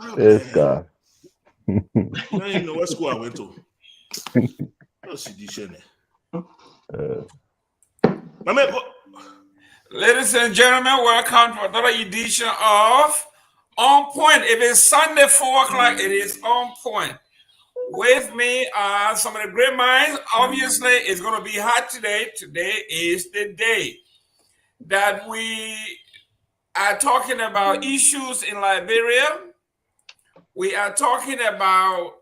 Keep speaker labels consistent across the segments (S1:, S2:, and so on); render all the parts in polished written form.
S1: Oh,
S2: This
S1: man.
S2: guy.
S1: I don't even know what school I went to. What's the edition?
S2: Uh,
S1: My man, go.
S3: Ladies and gentlemen, welcome to another edition of On Point. If it's Sunday, 4 o'clock, it is On Point. With me are some of the great minds. Obviously, it's going to be hot today. Today is the day that we are talking about issues in Liberia. We are talking about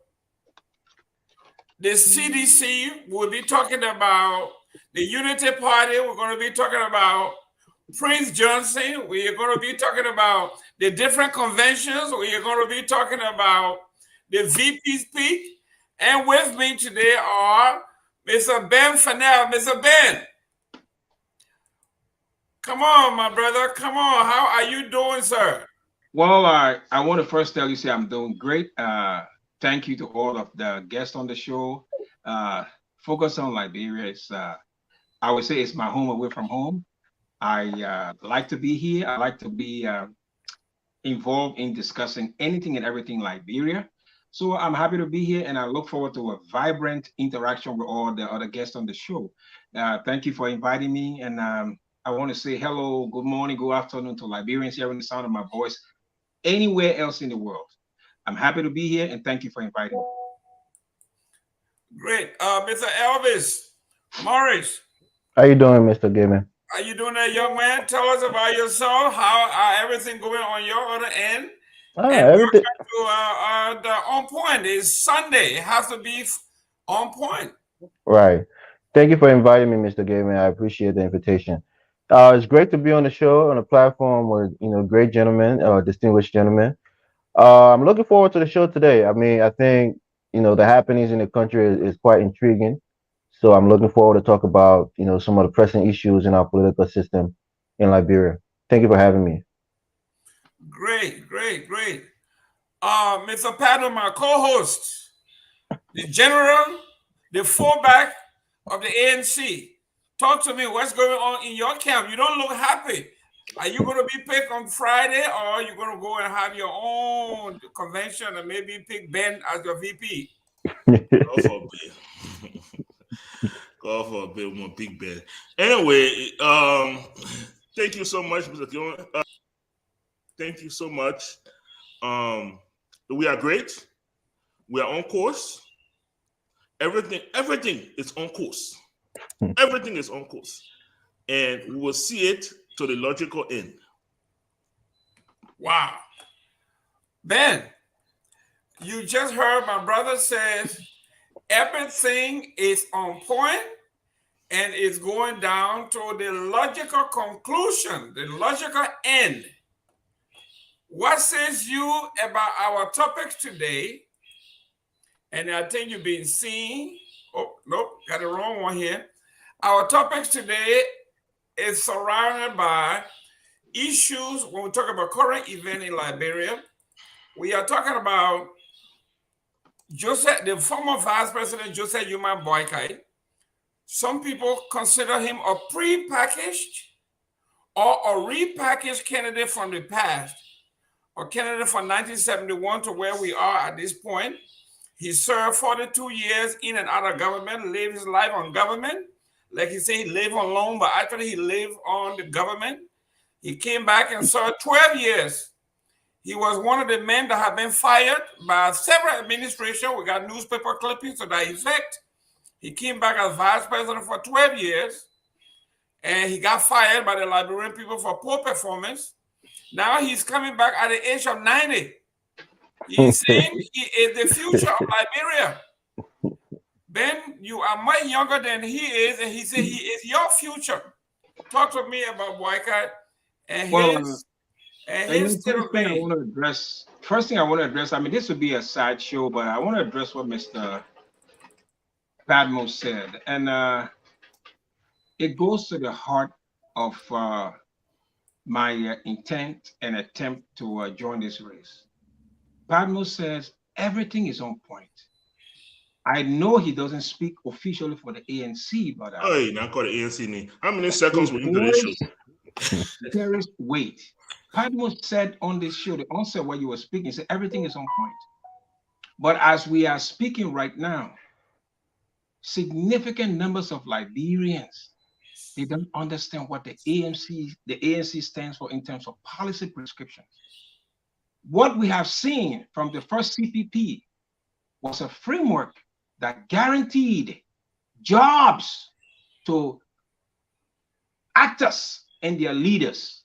S3: the CDC. We'll be talking about the Unity Party. We're going to be talking about Prince Johnson. We are going to be talking about the different conventions. We are going to be talking about the VP speak. And with me today are Mr. Ben Fennell. Mr. Ben, come on, my brother. Come on. How are you doing, sir?
S4: Well, I want to first tell you, say I'm doing great. Thank you to all of the guests on the show. Focus on Liberia. I would say it's my home away from home. I like to be here. I like to be involved in discussing anything and everything Liberia. So I'm happy to be here, and I look forward to a vibrant interaction with all the other guests on the show. Thank you for inviting me, and I want to say hello, good morning, good afternoon to Liberians hearing the sound of my voice anywhere else in the world. I'm happy to be here, and thank you for inviting me.
S3: Great. Mr. Elvis Morris,
S2: how you doing, Mr. Gaiman?
S3: how you doing there, young man? Tell us about yourself. How everything going on your other end? And
S2: Everything
S3: welcome to the On Point. It's Sunday. It has to be on point.
S2: right. Thank you for inviting me, Mr. Gaiman. I appreciate the invitation. It's great to be on the show on a platform with great gentlemen, distinguished gentlemen. I'm looking forward to the show today. I mean, I think the happenings in the country is quite intriguing. So I'm looking forward to talk about some of the pressing issues in our political system in Liberia. Thank you for having me.
S3: Great, great, great. Mr. Patton, my co-host, the general, the fullback of the ANC. Talk to me. What's going on in your camp? You don't look happy. Are you going to be picked on Friday, or are you going to go and have your own convention and maybe pick Ben as your VP?
S1: Go for a bit. Go for a bit more big Ben. Anyway, thank you so much, Mr. Gilman. Thank you so much. We are great. We are on course. Everything is on course. Everything is on course. And we will see it to the logical end.
S3: Wow. Ben, you just heard my brother says everything is on point and it's going down to the logical conclusion, the logical end. What says you about our topic today? And I think you've been seeing. Oh, nope, got the wrong one here. Our topic today is surrounded by issues when we talk about current event in Liberia. We are talking about Joseph, the former Vice President Joseph Yuma Boakai. Some people consider him a pre-packaged or a repackaged candidate from the past, a candidate from 1971 to where we are at this point. He served 42 years in and out of government, lived his life on government. Like he said, he lived on loan, but actually he lived on the government. He came back and served 12 years. He was one of the men that have been fired by several administrations. We got newspaper clippings to that effect. He came back as vice president for 12 years, and he got fired by the Liberian people for poor performance. Now he's coming back at the age of 90. He's saying he is the future of Liberia. Ben, you are much younger than he is, and he said he is your future. Talk to me about Boycott and his state of being.
S4: First thing I want to address, I mean, this would be a side show, but I want to address what Mr. Padmo said. And it goes to the heart of my intent and attempt to join this race. Padmo says everything is on point. I know he doesn't speak officially for the ANC, but
S1: Hey, now call the ANC name. How many seconds were you into this show?
S4: Carries weight. Padmo said on this show, the onset where you were speaking, said everything is on point. But as we are speaking right now, significant numbers of Liberians, they don't understand what the ANC stands for in terms of policy prescriptions. What we have seen from the first CPP was a framework that guaranteed jobs to actors and their leaders.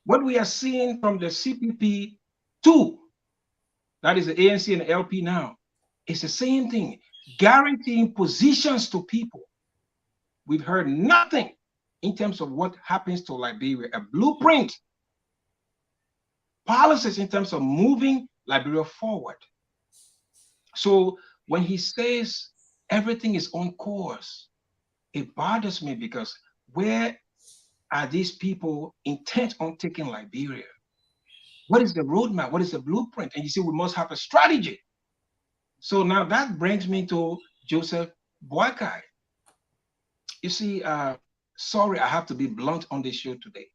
S4: What we are seeing from the CPP 2, that is the ANC and the LP now, is the same thing, guaranteeing positions to people. We've heard nothing in terms of what happens to Liberia, a blueprint, policies in terms of moving Liberia forward. So when he says everything is on course, it bothers me because where are these people intent on taking Liberia? What is the roadmap? What is the blueprint? And you see, we must have a strategy. So now that brings me to Joseph Boakai. You see, sorry, I have to be blunt on this show today.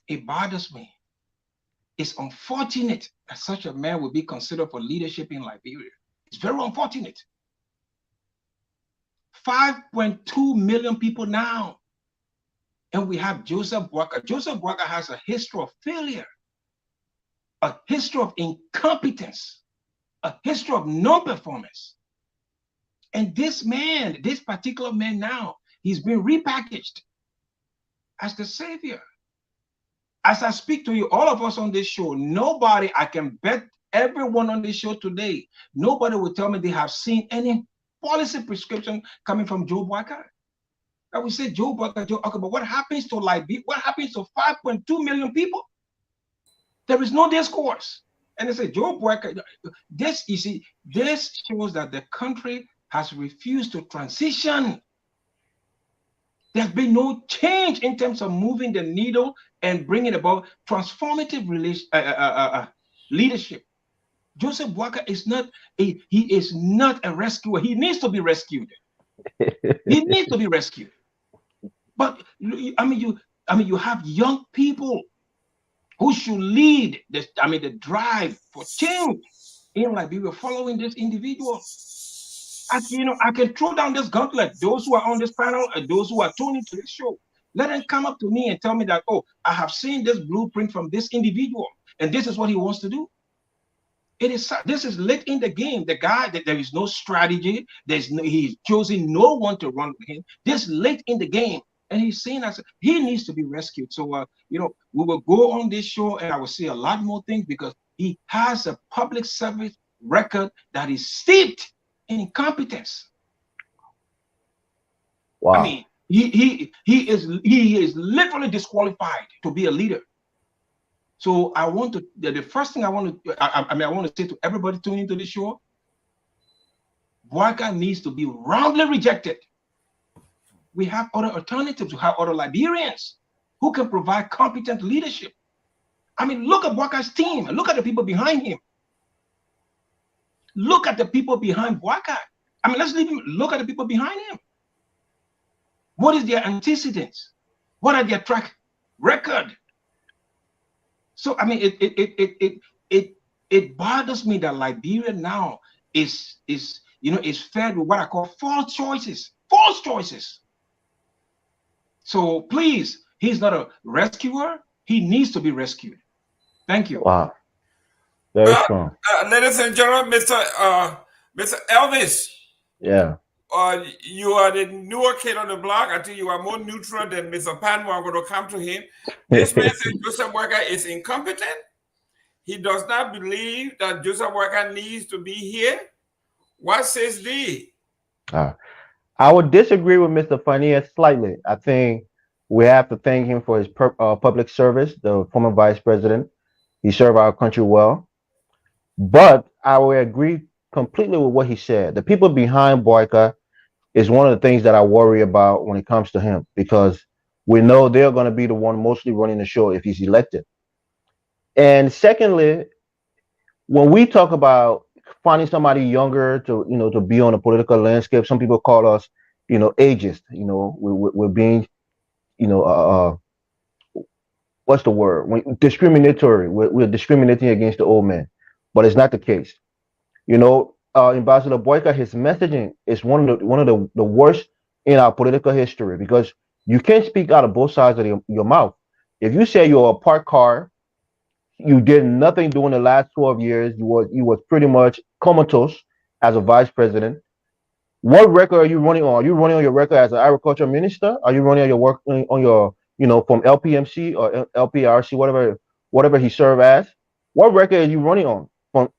S4: It bothers me. It's unfortunate that such a man would be considered for leadership in Liberia. It's very unfortunate. 5.2 million people now. And we have Joseph Boakai. Joseph Boakai has a history of failure, a history of incompetence, a history of non-performance. And this man, this particular man now, he's been repackaged as the savior. As I speak to you, all of us on this show, nobody, I can bet everyone on this show today, nobody will tell me they have seen any policy prescription coming from Joe Boakai. And we say Joe Boakai, but what happens to Liberia? What happens to 5.2 million people? There is no discourse. And they say Joe Boakai, this, you see, this shows that the country has refused to transition. There's been no change in terms of moving the needle and bringing about transformative leadership. Joseph Boakai is not he is not a rescuer. He needs to be rescued. He needs to be rescued. But I mean, you have young people who should lead this. I mean, the drive for change in Liberia, following this individual. I can throw down this gauntlet. Those who are on this panel and those who are tuning to this show, let them come up to me and tell me that, oh, I have seen this blueprint from this individual, and this is what he wants to do. This is late in the game. The guy that there is no strategy. He's choosing no one to run with him. This late in the game, and he's saying that he needs to be rescued. So we will go on this show, and I will see a lot more things because he has a public service record that is steeped in incompetence.
S2: Wow.
S4: I mean, he is literally disqualified to be a leader. So I want to, the first thing I want to say to everybody tuning into the show, Boakai needs to be roundly rejected. We have other alternatives. We have other Liberians who can provide competent leadership. I mean, look at Boakai's team and look at the people behind him. Look at the people behind Boakai. I mean, let's leave him. Look at the people behind him. What is their antecedents? What are their track record? So I mean, it bothers me that Liberia now is fed with what I call false choices. False choices. So please, he's not a rescuer. He needs to be rescued. Thank you.
S2: Wow. Very strong.
S3: Ladies and gentlemen, Mr. Elvis.
S2: Yeah.
S3: You are the newer kid on the block. I think you are more neutral than Mr. Panmo. I'm going to come to him. This man says Joseph Boakai is incompetent. He does not believe that Joseph Boakai needs to be here. What says thee?
S2: I would disagree with Mr. Fania slightly. I think we have to thank him for his public service, the former vice president. He served our country well. But I would agree completely with what he said. The people behind Boakai is one of the things that I worry about when it comes to him, because we know they're going to be the one mostly running the show if he's elected. And secondly, when we talk about finding somebody younger to be on the political landscape, some people call us, ageist. We're being, what's the word? Discriminatory. We're discriminating against the old man, but it's not the case. Ambassador Boyka, his messaging is one of the worst in our political history because you can't speak out of both sides of your mouth. If you say you're a parked car, you did nothing during the last 12 years. You was pretty much comatose as a vice president. What record are you running on? Are you running on your record as an agriculture minister? Are you running on your work on your, from LPMC or LPRC, whatever he served as? What record are you running on?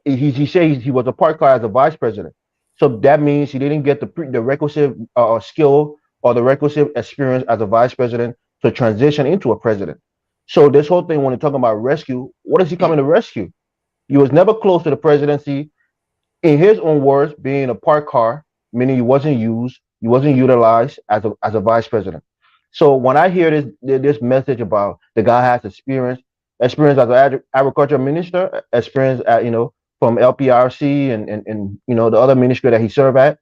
S2: He said he was a part car as a vice president. So that means he didn't get the requisite skill or the requisite experience as a vice president to transition into a president. So this whole thing, when you're talking about rescue, what is he coming to rescue? He was never close to the presidency. In his own words, being a parked car, meaning he wasn't used, he wasn't utilized as a vice president. So when I hear this message about the guy has experience as an agriculture minister, experience at from LPRC and the other ministry that he served at.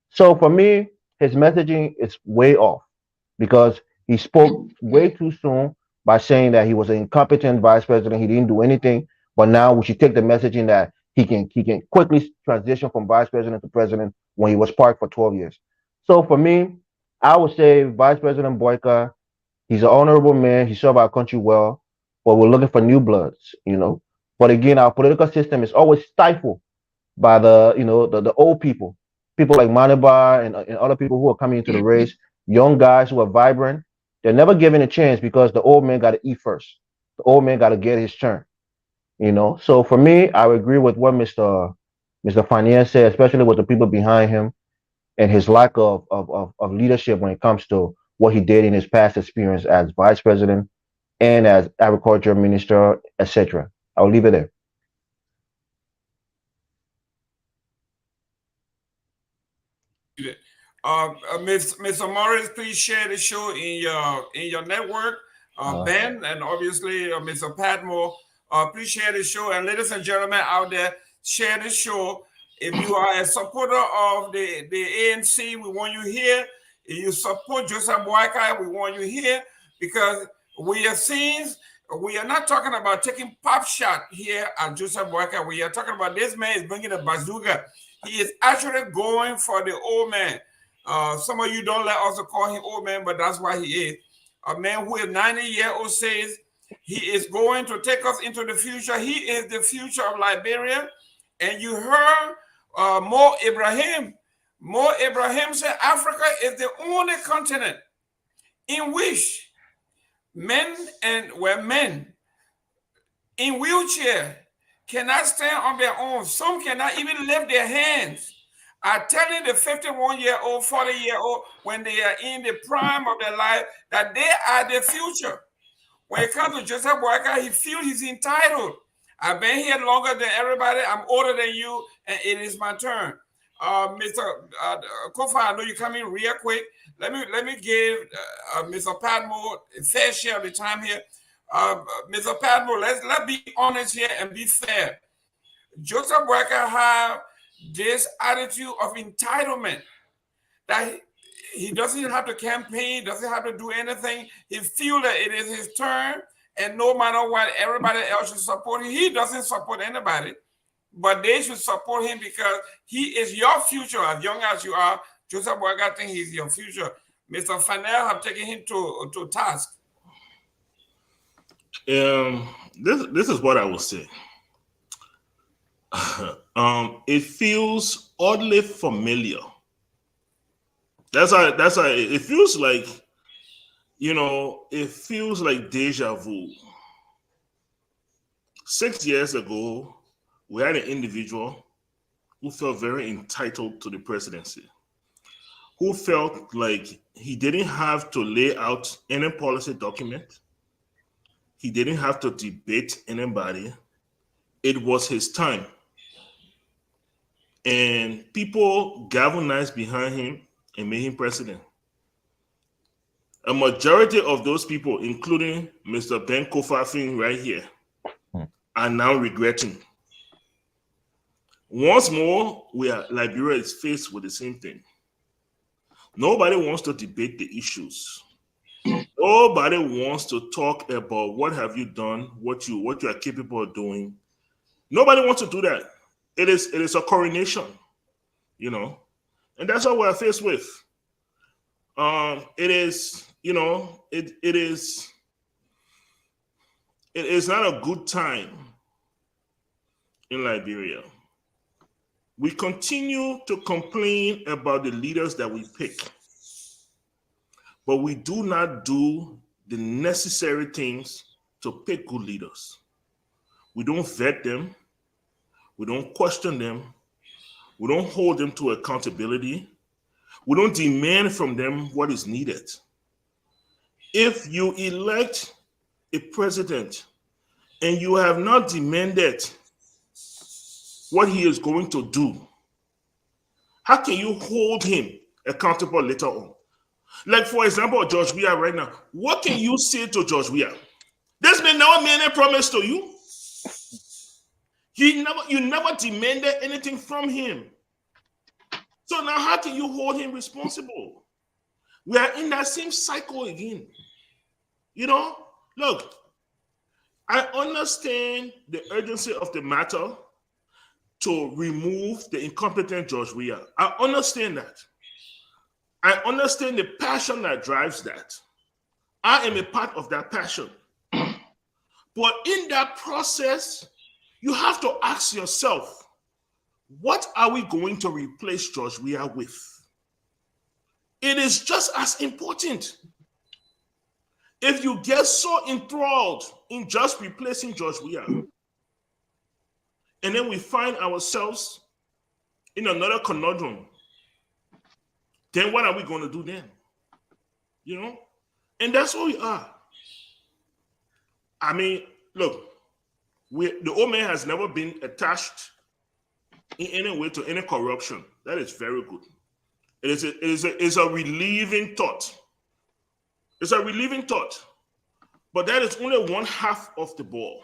S2: So for me, his messaging is way off because he spoke way too soon by saying that he was an incompetent vice president. He didn't do anything. But now we should take the messaging that he can quickly transition from vice president to president when he was parked for 12 years. So for me, I would say Vice President Boyka, he's an honorable man. He served our country well, but we're looking for new bloods. But again, our political system is always stifled by the old people like Maniba and other people who are coming into the race, young guys who are vibrant. They're never given a chance because the old man got to eat first. The old man got to get his turn. So for me, I would agree with what Mr. Finance said, especially with the people behind him and his lack of leadership when it comes to what he did in his past experience as vice president and as agriculture minister, etc. I'll leave it there.
S3: Mr. Morris, please share the show in your network. Ben and obviously Mr. Padmore, please share the show. And ladies and gentlemen out there, share the show. If you are a supporter of the ANC, we want you here. If you support Joseph Boakai, we want you here because we are not talking about taking pop shot here at Joseph Boakai. We are talking about this man is bringing a bazooka. He is actually going for the old man. Some of you don't let us call him old man, but that's why he is. A man who is 90-year-old says he is going to take us into the future. He is the future of Liberia. And you heard Mo Ibrahim. Mo Ibrahim said Africa is the only continent in which men in wheelchair cannot stand on their own. Some cannot even lift their hands. I telling the 51-year-old, 40-year-old, when they are in the prime of their life, that they are the future. When it comes to Joseph Boakai, he feels he's entitled. I've been here longer than everybody. I'm older than you, and it is my turn. Mr. Kofa, I know you're coming real quick. Let me give Mr. Padmore a fair share of the time here. Mr. Padmore, let's be honest here and be fair. Joseph Boakai have this attitude of entitlement that he doesn't have to campaign, doesn't have to do anything. He feels that it is his turn, and no matter what, everybody else should support him. He doesn't support anybody, but they should support him because he is your future. As young as you are, Joseph Boakai thinks he's your future. Mr. Fanel have taken him to task.
S1: This is what I will say. It feels oddly familiar. That's how it feels like. It feels like deja vu. 6 years ago, we had an individual who felt very entitled to the presidency, who felt like he didn't have to lay out any policy document. He didn't have to debate anybody. It was his time. And people galvanized behind him and made him president. A majority of those people, including Mr. Ben Kofafin right here, are now regretting. Once more, Liberia is faced with the same thing. Nobody wants to debate the issues. Nobody wants to talk about what have you done, what you are capable of doing. Nobody wants to do that. It is a coronation, you know, and that's what we're faced with. It is, you know, it is not a good time in Liberia. We continue to complain about the leaders that we pick, but we do not do the necessary things to pick good leaders. We don't vet them, we don't question them, we don't hold them to accountability, we don't demand from them what is needed. If you elect a president and you have not demanded what he is going to do, how can you hold him accountable later on? Like, for example, George Weah right now. What can you say to George Weah? This man never made any promise to you. You never demanded anything from him. So now how can you hold him responsible? We are in that same cycle again. You know, look, I understand the urgency of the matter to remove the incompetent George Weah. I understand that. I understand the passion that drives that. I am a part of that passion. But in that process, you have to ask yourself, what are we going to replace George Weah with? It is just as important. If you get so enthralled in just replacing George Weah, and then we find ourselves in another conundrum, then what are we going to do then? You know? And that's what we are. I mean, look, the old man has never been attached in any way to any corruption. That is very good. It is a relieving thought. It's a relieving thought. But that is only one half of the ball.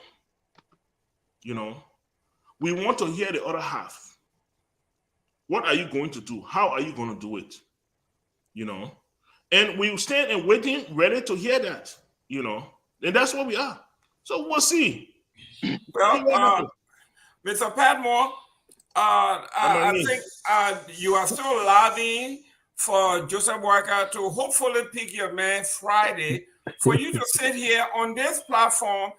S1: You know? We want to hear the other half. What are you going to do? How are you going to do it? You know? And we stand and waiting, ready to hear that, you know? And that's what we are. So we'll see.
S3: Well, Mr. Padmore, I think you are still lobbying for Joseph Boakai to hopefully pick your man Friday for you to sit here on this platform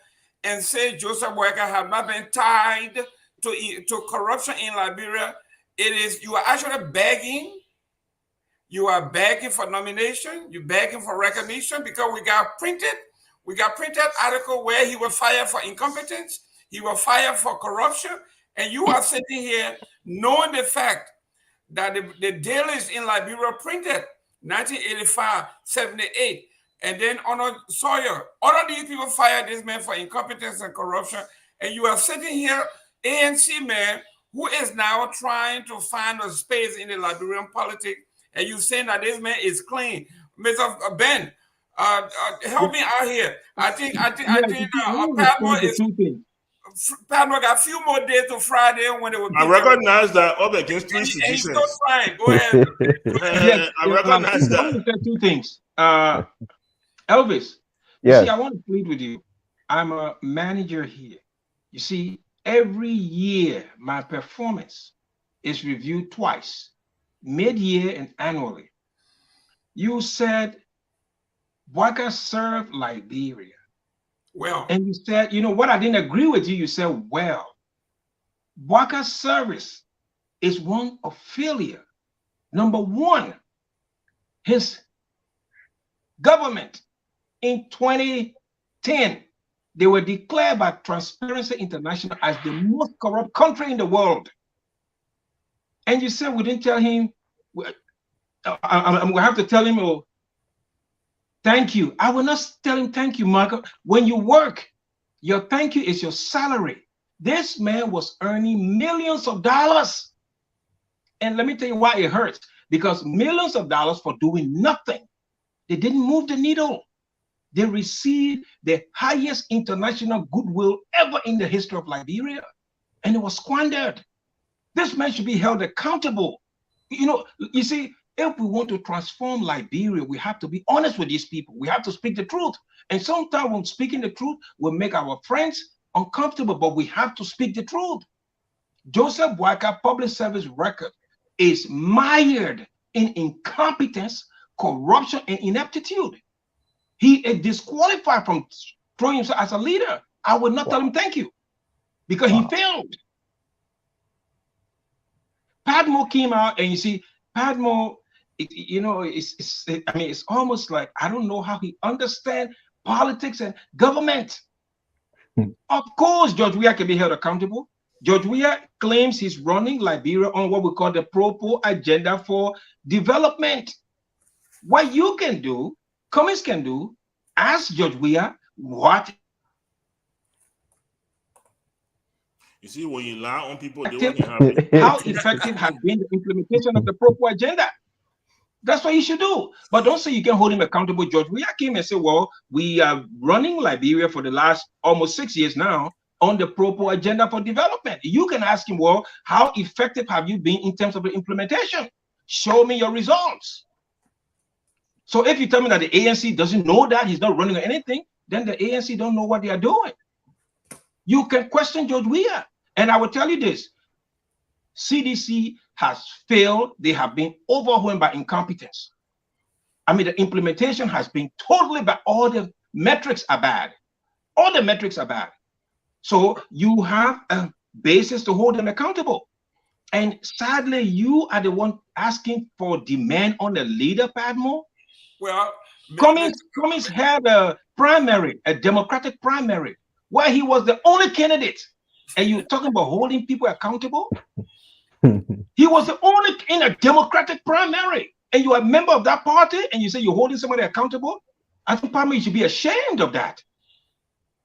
S3: and say Joseph Boakai have not been tied to corruption in Liberia. It is, you are actually begging. You are begging for nomination. You're begging for recognition because we got printed article where he was fired for incompetence. He was fired for corruption. And you are sitting here knowing the fact that the dailies in Liberia printed 1985, 78. And then Honor Sawyer, all of these people fired this man for incompetence and corruption. And you are sitting here, ANC man, who is now trying to find a space in the Liberian politics, and you saying that this man is clean. Mr. Ben, help me out here. I think Padmore got a few more days to Friday when they will.
S1: I recognize that up against three citizens.
S3: He's still trying. Go ahead.
S1: I recognize that.
S4: I want to say two things. Elvis,
S2: yes.
S4: See, I want to plead with you. I'm a manager here. You see, every year my performance is reviewed twice, mid-year and annually. You said Boakai served Liberia.
S3: Well,
S4: and you said, you know what, I didn't agree with you. You said, well, Boakai's service is one of failure. Number one, his government in 2010, they were declared by Transparency International as the most corrupt country in the world. And you said we didn't tell him, I'm going to have to tell him, oh, thank you. I will not tell him thank you, Michael. When you work, your thank you is your salary. This man was earning millions of dollars. And let me tell you why it hurts. Because millions of dollars for doing nothing. They didn't move the needle. They received the highest international goodwill ever in the history of Liberia. And it was squandered. This man should be held accountable. You know, you see, if we want to transform Liberia, we have to be honest with these people. We have to speak the truth. And sometimes when speaking the truth will make our friends uncomfortable, but we have to speak the truth. Joseph Boakai public service record is mired in incompetence, corruption, and ineptitude. He is disqualified from throwing himself as a leader. I would not tell him thank you because he failed. Padmo came out, and you see, Padmo, it's almost like I don't know how he understands politics and government. Of course, George Weah can be held accountable. George Weah claims he's running Liberia on what we call the Propo Agenda for Development. What you can do, communists can do, ask George Weah what.
S1: You see, when you lie on people, they won't happen.
S4: How effective has been the implementation of the Propo Agenda? That's what you should do. But don't say you can hold him accountable. George Weah came and said, well, we are running Liberia for the last almost 6 years now on the Propo Agenda for Development. You can ask him, well, how effective have you been in terms of the implementation? Show me your results. So if you tell me that the ANC doesn't know that, he's not running or anything, then the ANC don't know what they are doing. You can question George Weah. And I will tell you this, CDC has failed. They have been overwhelmed by incompetence. I mean, the implementation has been totally bad. All the metrics are bad. All the metrics are bad. So you have a basis to hold them accountable. And sadly, you are the one asking for demand on the leader, Padmo.
S3: Well,
S4: Cummings had a primary, a Democratic primary, where he was the only candidate. And you're talking about holding people accountable? He was the only in a Democratic primary. And you are a member of that party and you say you're holding somebody accountable? I think probably you should be ashamed of that.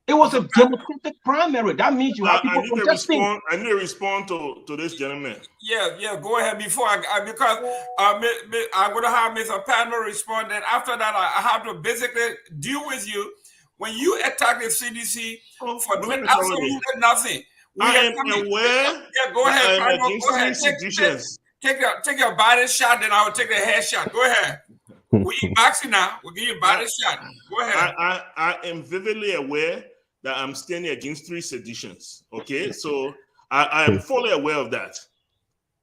S4: It was a Democratic primary. That means you have people contesting.
S1: I need to respond to this gentleman.
S3: Yeah, go ahead before because I'm going to have Mr. Padmo respond. Then after that, I have to basically deal with you. When you attack the CDC for doing absolutely nothing,
S1: I am aware.
S3: Yeah, go ahead, Padmo. Go ahead. Take your body shot, then I will take the head shot. Go ahead. We boxing now. We'll give you a body shot. Go ahead.
S1: I am vividly aware that I'm standing against 3 seditions. Okay, so I am fully aware of that.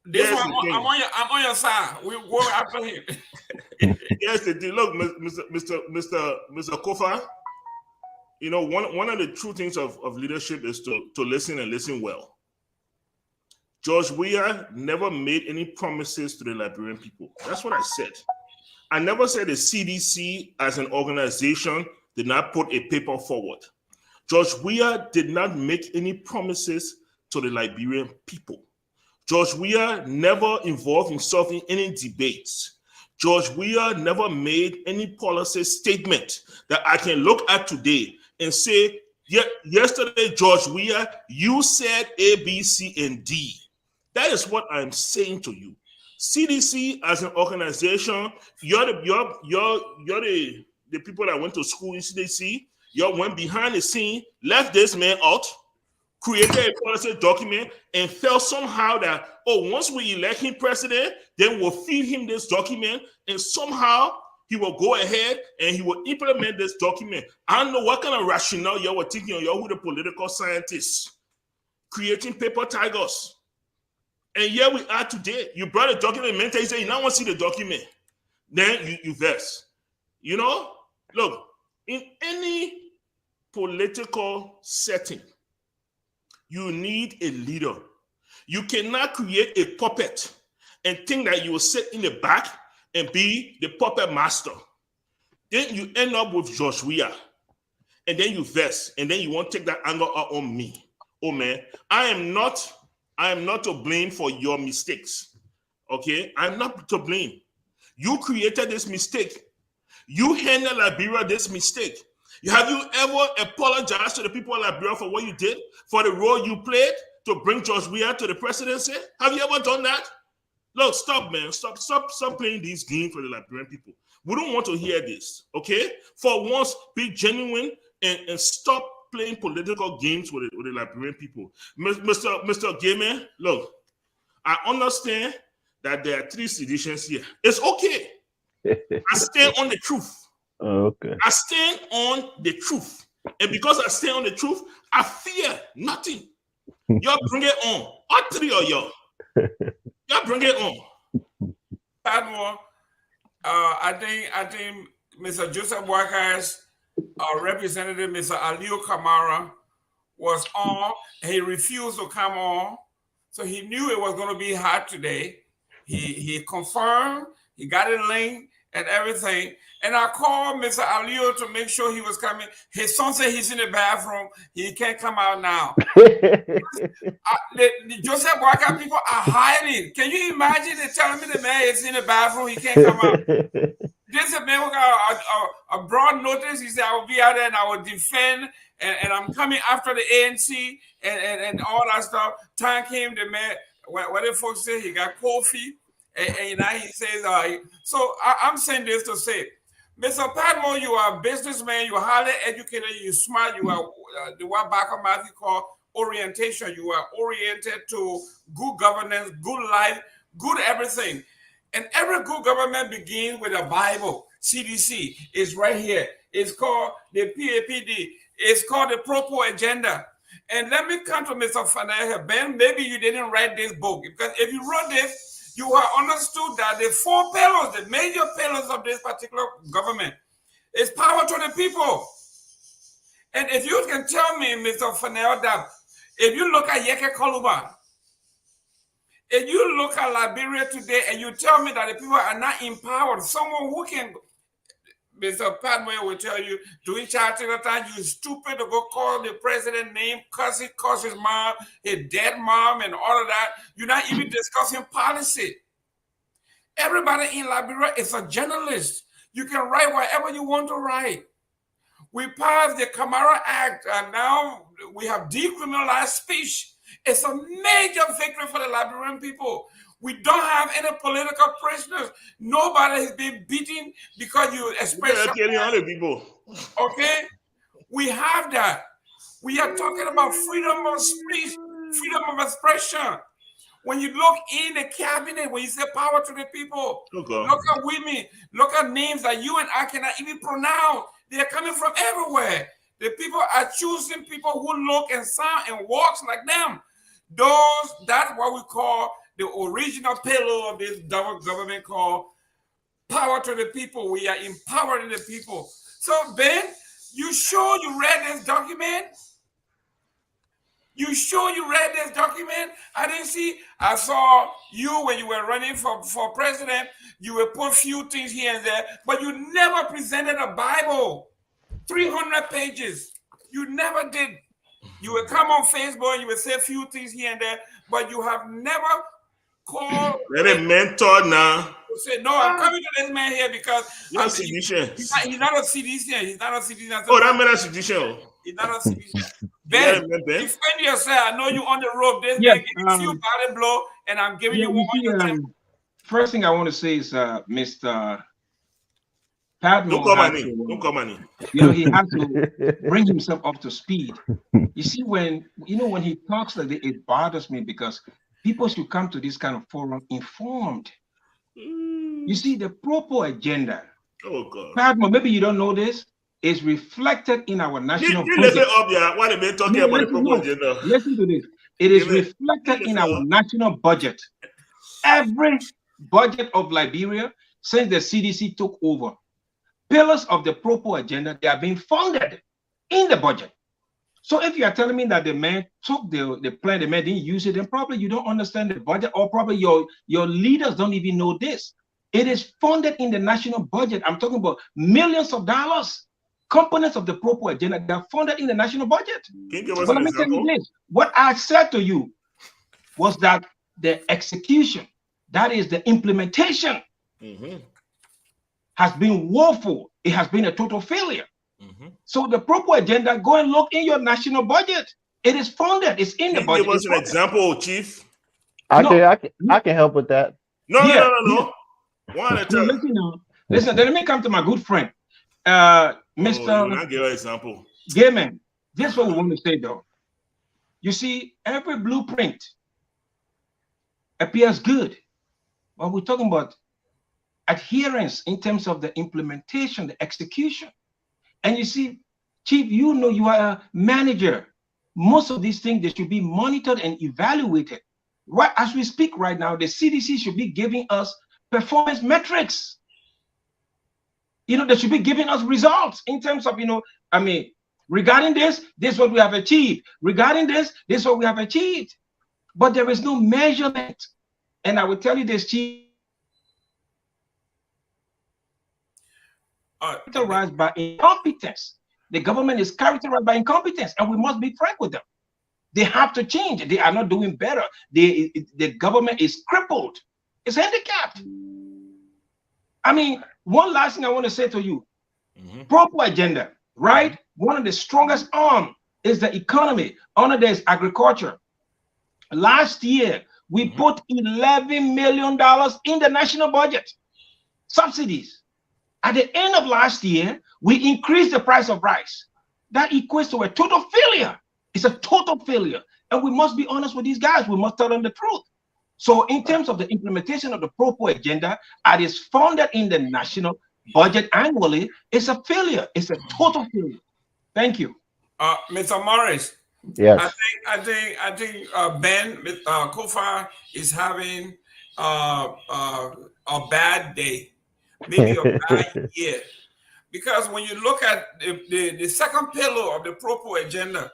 S3: This one, I'm on your side. We go after him.
S1: Yes, look, Mr. Kofa. You know, one of the true things of leadership is to listen and listen well. George Weah never made any promises to the Liberian people. That's what I said. I never said the CDC as an organization did not put a paper forward. George Weah did not make any promises to the Liberian people. George Weah never involved himself in any debates. George Weah never made any policy statement that I can look at today and say, yesterday, George Weah, you said A, B, C, and D. That is what I'm saying to you. CDC as an organization, you're the people that went to school in CDC. You went behind the scene, left this man out, created a policy document, and felt somehow that, once we elect him president, then we'll feed him this document, and somehow he will go ahead and he will implement this document. I don't know what kind of rationale you were thinking of, you the political scientists, creating paper tigers. And here we are today. You brought a document, you say you now want to see the document. Then you vex. You know, look, in any political setting, you need a leader. You cannot create a puppet and think that you will sit in the back and be the puppet master. Then you end up with George Weah. And then you vex. And then you won't take that anger out on me. Oh man, I am not to blame for your mistakes. Okay? I'm not to blame. You created this mistake. You handed Liberia this mistake. Have you ever apologized to the people of Liberia for what you did? For the role you played to bring George Weah to the presidency? Have you ever done that? Look, stop, man. Stop playing these games for the Liberian people. We don't want to hear this, okay? For once, be genuine and stop playing political games with the Liberian people. Mr. Gamer, look, I understand that there are 3 seditions here. It's okay. I stand on the truth.
S2: Okay.
S1: I stand on the truth. And because I stand on the truth, I fear nothing. Y'all bring it on. All 3 of y'all. Y'all bring it on.
S3: Padmore, I think Mr. Joseph Boakai's representative, Mr. Aliu Kamara, was on. He refused to come on. So he knew it was going to be hot today. He confirmed, he got it linked and everything. And I called Mr. Aliu to make sure he was coming. His son said he's in the bathroom. He can't come out now. The Joseph Boakai people are hiding. Can you imagine they telling me the man is in the bathroom, he can't come out? This is man who got a broad notice. He said, I will be out there and I will defend, and I'm coming after the ANC and all that stuff. Time came, the man, what the folks say, he got cold feet, and now he says, so I'm saying this to say, Mr. Padmore, you are a businessman, you're highly educated, you're smart, you are what Baka Matthew called orientation. You are oriented to good governance, good life, good everything. And every good government begins with a Bible. CDC is right here. It's called the PAPD. It's called the Propo Agenda. And let me come to Mr. Fanel here. Ben, maybe you didn't write this book, because if you wrote this, you have understood that the 4 pillars, the major pillars of this particular government, is power to the people. And if you can tell me, Mr. Fanel, that if you look at Yeke Koluba, if you look at Liberia today and you tell me that the people are not empowered, someone who can, Mr. Padmore will tell you, do each other time, you stupid to go call the president name, curse his mom, his dead mom, and all of that. You're not even discussing policy. Everybody in Liberia is a journalist. You can write whatever you want to write. We passed the Camara Act, and now we have decriminalized speech. It's a major victory for the Liberian people. We don't have any political prisoners. Nobody has been beaten because you express
S1: other people.
S3: Okay? We have that. We are talking about freedom of speech, freedom of expression. When you look in the cabinet, when you say power to the people, look at women, look at names that you and I cannot even pronounce. They are coming from everywhere. The people are choosing people who look and sound and walks like them. That's what we call the original pillar of this government, called power to the people. We are empowering the people. So, Ben, you sure you read this document? You sure you read this document? I didn't see. I saw you when you were running for president. You will put a few things here and there, but you never presented a Bible. 300 pages. You never did. You will come on Facebook and you will say a few things here and there, but you have never called.
S1: Let a mentor now.
S3: You say, no, I'm coming to this man here because he's not a CDC. He's not a CDC.
S1: Oh, that man is a CDC.
S3: He's not a CDC. Ben, defend yourself. I know you on the rope. This man giving a few body blow, and I'm giving you one.
S4: First thing I want to say is, Mr. Padmore,
S1: don't call my name.
S4: He has to bring himself up to speed. You see, when he talks like that, it bothers me, because people should come to this kind of forum informed. You see, the proper agenda.
S1: Oh God,
S4: Padmore, maybe you don't know this, is reflected in our national budget.
S1: Listen up, yeah. Why they been talking about the proper agenda?
S4: Listen to this. It is reflected in our national budget. Every budget of Liberia since the CDC took over, pillars of the proper agenda, they are being funded in the budget. So if you are telling me that the man took the plan, the man didn't use it, then probably you don't understand the budget, or probably your leaders don't even know this. It is funded in the national budget. I'm talking about millions of dollars. Components of the proper agenda that are funded in the national budget.
S1: Can you give us
S4: But
S1: an
S4: let me tell
S1: example?
S4: you this. What I said to you was that the execution, that is the implementation, has been woeful. It has been a total failure. So the proper agenda, go and look in your national budget. It is funded. It's in the budget.
S1: Give us an example, Chief.
S2: I can help with that.
S1: No. One at a time.
S4: Listen, let me come to my good friend, Mr.
S1: Give an example.
S4: Gayman. This is what we want to say, though. You see, every blueprint appears good but we're talking about adherence in terms of the implementation, the execution. And you see, Chief, you know you are a manager. Most of these things, they should be monitored and evaluated. Right as we speak right now, the CDC should be giving us performance metrics. They should be giving us results in terms of, regarding this is what we have achieved. Regarding this is what we have achieved. But there is no measurement. And I will tell you this, Chief, characterized by incompetence. The government is characterized by incompetence, and we must be frank with them. They have to change. They are not doing better. The government is crippled. It's handicapped. One last thing I want to say to you. Proper agenda, right? One of the strongest arm is the economy. Under there is agriculture. Last year, we put $11 million in the national budget. Subsidies. At the end of last year, we increased the price of rice. That equates to a total failure. It's a total failure. And we must be honest with these guys. We must tell them the truth. So in terms of the implementation of the Pro-Poor agenda, that is funded in the national budget annually, it's a failure. It's a total failure. Thank you.
S3: Mr. Morris.
S2: Yes.
S3: I think Ben Kofa is having a bad day, maybe a bad year, because when you look at the second pillar of the Pro-Poor agenda,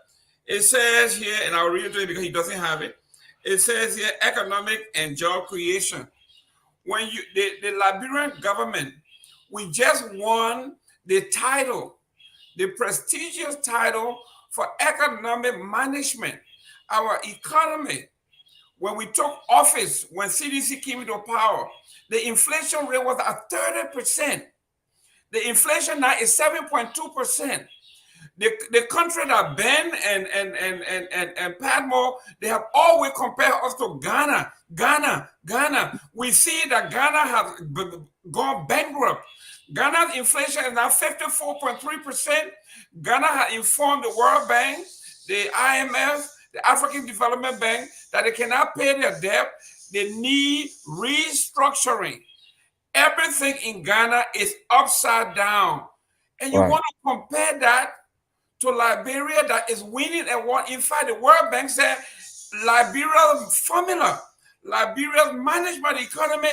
S3: it says here, and I'll read it to you because he doesn't have it. It says here, economic and job creation. When the Liberian government, we just won the title, the prestigious title for economic management. Our economy, when we took office, when CDC came into power, the inflation rate was at 30%. The inflation now is 7.2%. The country that Ben and Padmore, they have always compared us to Ghana. We see that Ghana has gone bankrupt. Ghana's inflation is now 54.3%. Ghana has informed the World Bank, the IMF, the African Development Bank that they cannot pay their debt. They need restructuring. Everything in Ghana is upside down. And you want to compare that to Liberia that is winning and what? In fact, the World Bank said Liberia's formula, Liberia's management economy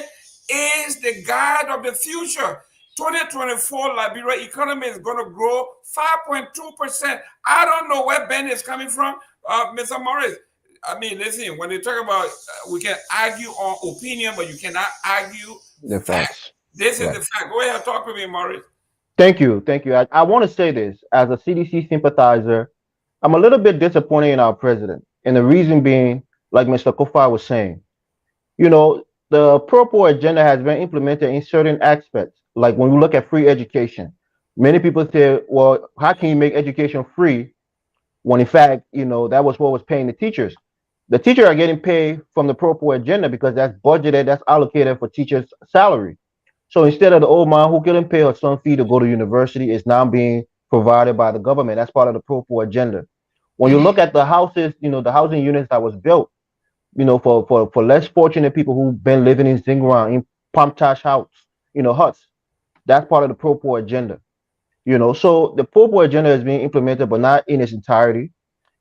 S3: is the guide of the future. 2024 Liberia economy is going to grow 5.2%. I don't know where Ben is coming from, Mr. Morris. Listen, when they talk about we can argue on opinion, but you cannot argue
S2: the facts.
S3: This is the fact. Go ahead, talk to me, Morris.
S2: Thank you. I want to say this as a CDC sympathizer. I'm a little bit disappointed in our president, and the reason being, like Mr. Kofa was saying, the Pro-Poor agenda has been implemented in certain aspects. Like when we look at free education, many people say, "Well, how can you make education free?" When in fact, that was what was paying the teachers. The teachers are getting paid from the Pro-Poor agenda because that's budgeted, that's allocated for teachers' salary. So instead of the old man who couldn't pay her son fee to go to university, it's now being provided by the government. That's part of the Pro-Poor agenda. When you look at the houses, the housing units that was built, for less fortunate people who've been living in Zingran, in Palmtash House, huts, that's part of the Pro-Poor agenda. So the Pro-Poor agenda is being implemented, but not in its entirety.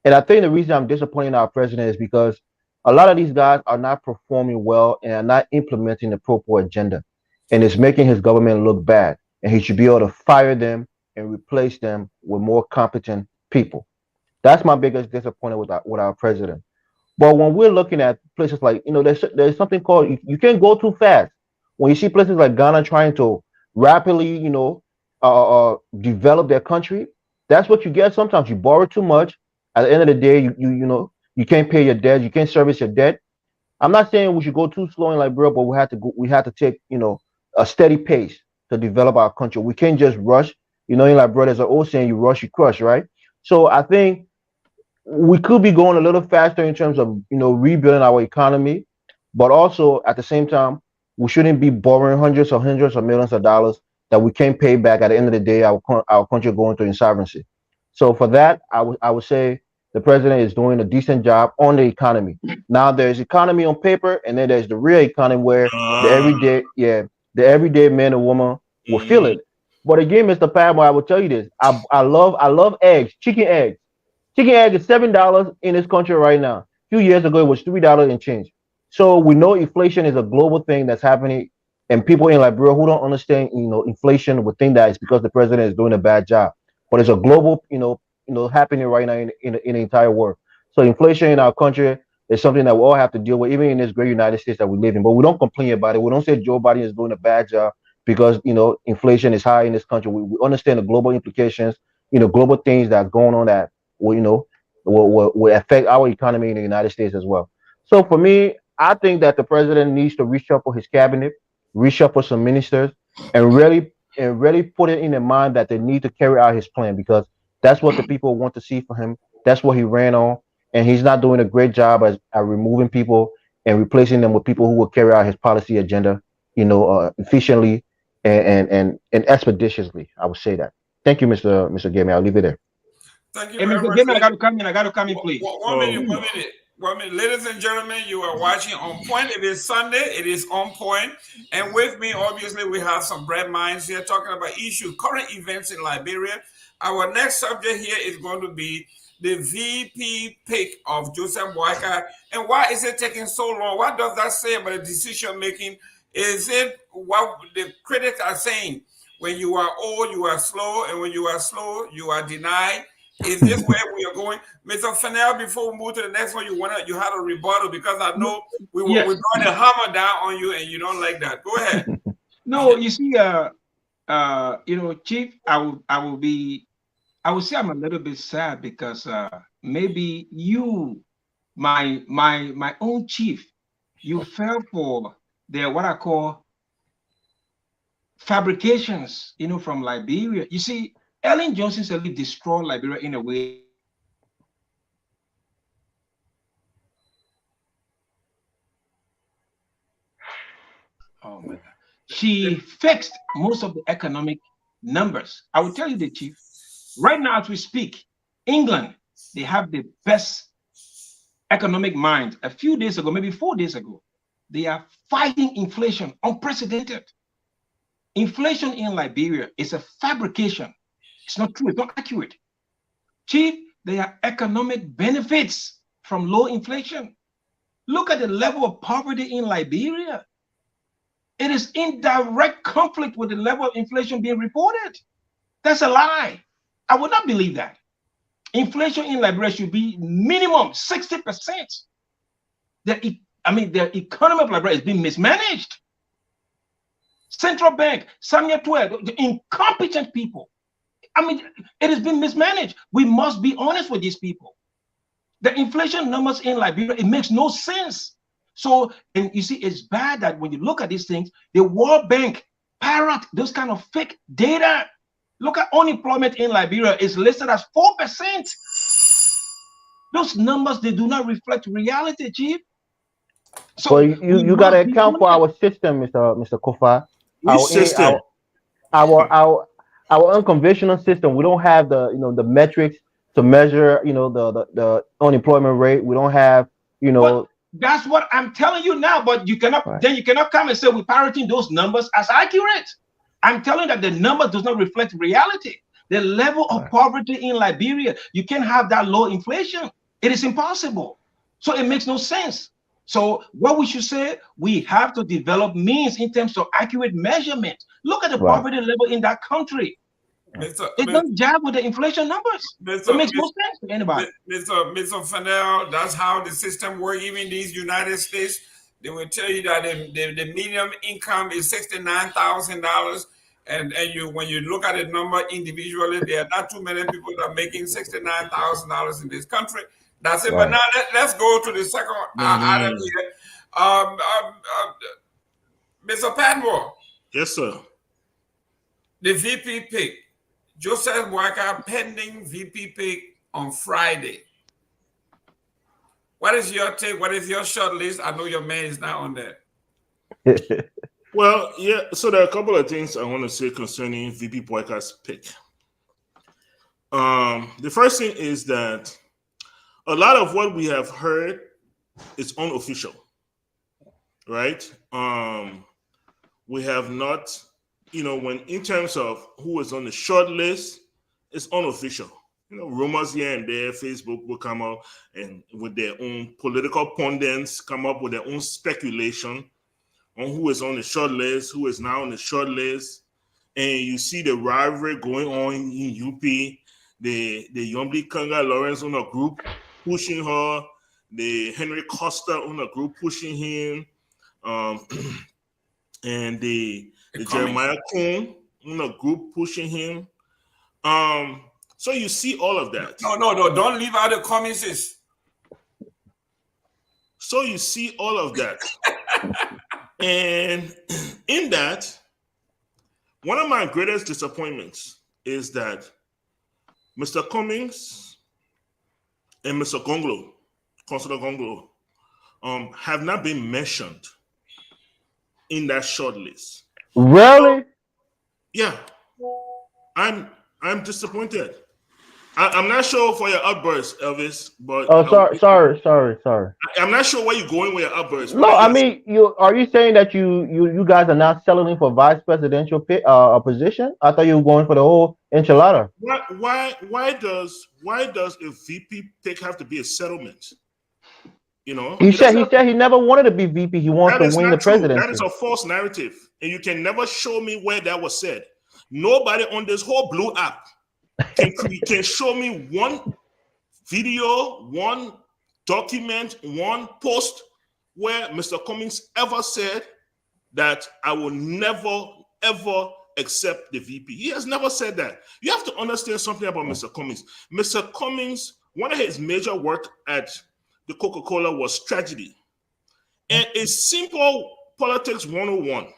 S2: And I think the reason I'm disappointed in our president is because a lot of these guys are not performing well and are not implementing the Pro-Poor agenda. And it's making his government look bad. And he should be able to fire them and replace them with more competent people. That's my biggest disappointment with our president. But when we're looking at places like, there's something called, you can't go too fast. When you see places like Ghana trying to rapidly, develop their country, that's what you get. Sometimes you borrow too much. At the end of the day, you can't pay your debt. You can't service your debt. I'm not saying we should go too slow in Liberia, but we have to take, a steady pace to develop our country. We can't just rush. In Liberia, there's an old saying, you rush, you crush, right? So I think we could be going a little faster in terms of, rebuilding our economy, but also at the same time, we shouldn't be borrowing hundreds of millions of dollars that we can't pay back. At the end of the day, our country going through insolvency. So for that, I would say the president is doing a decent job on the economy. Now there's economy on paper, and then there's the real economy where the
S1: Uh,
S2: everyday, yeah, the everyday man or woman will feel
S1: mhm.
S2: it. But again, Mr. Padmore, I will tell you this: I love eggs, chicken eggs. Chicken egg is $7 in this country right now. A few years ago, it was $3 and change. So we know inflation is a global thing that's happening, and people in Liberia who don't understand, inflation would think that it's because the president is doing a bad job. But it's a global, happening right now in the entire world. So inflation in our country is something that we all have to deal with, even in this great United States that we live in. But we don't complain about it. We don't say Joe Biden is doing a bad job because inflation is high in this country. We understand the global implications, global things that are going on that will, will affect our economy in the United States as well. So for me, I think that the president needs to reshuffle his cabinet, reshuffle some ministers, and really put it in their mind that they need to carry out his plan because that's what the people want to see from him. That's what he ran on, and he's not doing a great job at removing people and replacing them with people who will carry out his policy agenda, efficiently and expeditiously. I would say that. Thank you, Mr. Gamey. I'll leave it there.
S3: Thank you
S4: Hey,
S3: very
S4: Mr.
S3: much.
S4: Game, I got to come in. I got to come in, please.
S3: One minute, 1 minute. 1 minute. Ladies and gentlemen, you are watching On Point. It is Sunday. It is On Point. And with me, obviously, we have some bread minds here talking about issues, current events in Liberia. Our next subject here is going to be the VP pick of Joseph Boakai. And why is it taking so long? What does that say about the decision making? Is it what the critics are saying? When you are old, you are slow, and when you are slow, you are denied. Is this where we are going, Mr. Fennell? Before we move to the next one, you had a rebuttal because I know we
S4: Yes.
S3: brought the hammer down on you, and you don't like that. Go ahead.
S4: No, you see, Chief, I would say I'm a little bit sad because maybe you, my own chief, you fell for the what I call fabrications, from Liberia. You see, Ellen Johnson said we destroyed Liberia in a way. Oh my God. She fixed most of the economic numbers. I will tell you the chief. Right now, as we speak, England, they have the best economic mind. A few days ago, maybe 4 days ago, they are fighting inflation, unprecedented. Inflation in Liberia is a fabrication. It's not true. It's not accurate. Chief, there are economic benefits from low inflation. Look at the level of poverty in Liberia. It is in direct conflict with the level of inflation being reported. That's a lie. I would not believe that. Inflation in Liberia should be minimum 60%. The economy of Liberia is being mismanaged. Central Bank, Samia Twelve, the incompetent people. It has been mismanaged. We must be honest with these people. The inflation numbers in Liberia, it makes no sense. So, and you see, it's bad that when you look at these things, the World Bank parrot those kind of fake data. Look at unemployment in Liberia is listed as 4%. Those numbers, they do not reflect reality, Chief.
S2: So you got to account for our system, Mr. Kofa.
S1: Which system?
S2: Our unconventional system. We don't have the metrics to measure the unemployment rate. We don't have
S4: But that's what I'm telling you now. But you cannot then you cannot come and say we're parroting those numbers as accurate. I'm telling you that the number does not reflect reality. The level of poverty in Liberia, you can't have that low inflation. It is impossible. So it makes no sense. So what we should say, we have to develop means in terms of accurate measurement. Look at the poverty level in that country. It doesn't jive with the inflation numbers. It makes no sense to anybody.
S3: Mr. Fennell, that's how the system works. Even these United States, they will tell you that the median income is $69,000. And when you look at the number individually, there are not too many people that are making $69,000 in this country. That's it. But now let's go to the second item here. Mr. Padmore.
S1: Yes, sir.
S3: The VP pick. Joseph Boakai pending VP pick on Friday. What is your take? What is your short list? I know your man is not on there.
S1: Well, yeah. So there are a couple of things I want to say concerning VP Boakai's pick. The first thing is that a lot of what we have heard is unofficial, right? We have not, when in terms of who is on the short list, it's unofficial. Rumors here and there. Facebook will come out and with their own political pundits come up with their own speculation on who is on the short list, who is now on the short list, and you see the rivalry going on in UP. The Yombi Kanga Lawrence on a group pushing her, the Henry Costa on a group pushing him, and the Jeremiah Kuhn on a group pushing him. So you see all of that.
S3: No, don't leave out the comments.
S1: So you see all of that. And in that, one of my greatest disappointments is that Mr. Cummings and Mr. Gonglo, Councilor Gonglo, have not been mentioned in that short list.
S2: Really?
S1: Yeah. I'm disappointed. I'm not sure for your outburst, Elvis, but
S2: sorry.
S1: I'm not sure where you're going with your outburst.
S2: No, I mean, are you saying that you guys are not settling for vice presidential position? I thought you were going for the whole enchilada.
S1: Why does a VP pick have to be a settlement?
S2: He said he never wanted to be VP. He wants to win the presidency.
S1: That is a false narrative, and you can never show me where that was said. Nobody on this whole Blue app can show me one video, one document, one post where Mr. Cummings ever said that I will never, ever accept the VP. He has never said that. You have to understand something about Mr. Cummings. Mr. Cummings, one of his major work at the Coca-Cola was tragedy. And a simple politics 101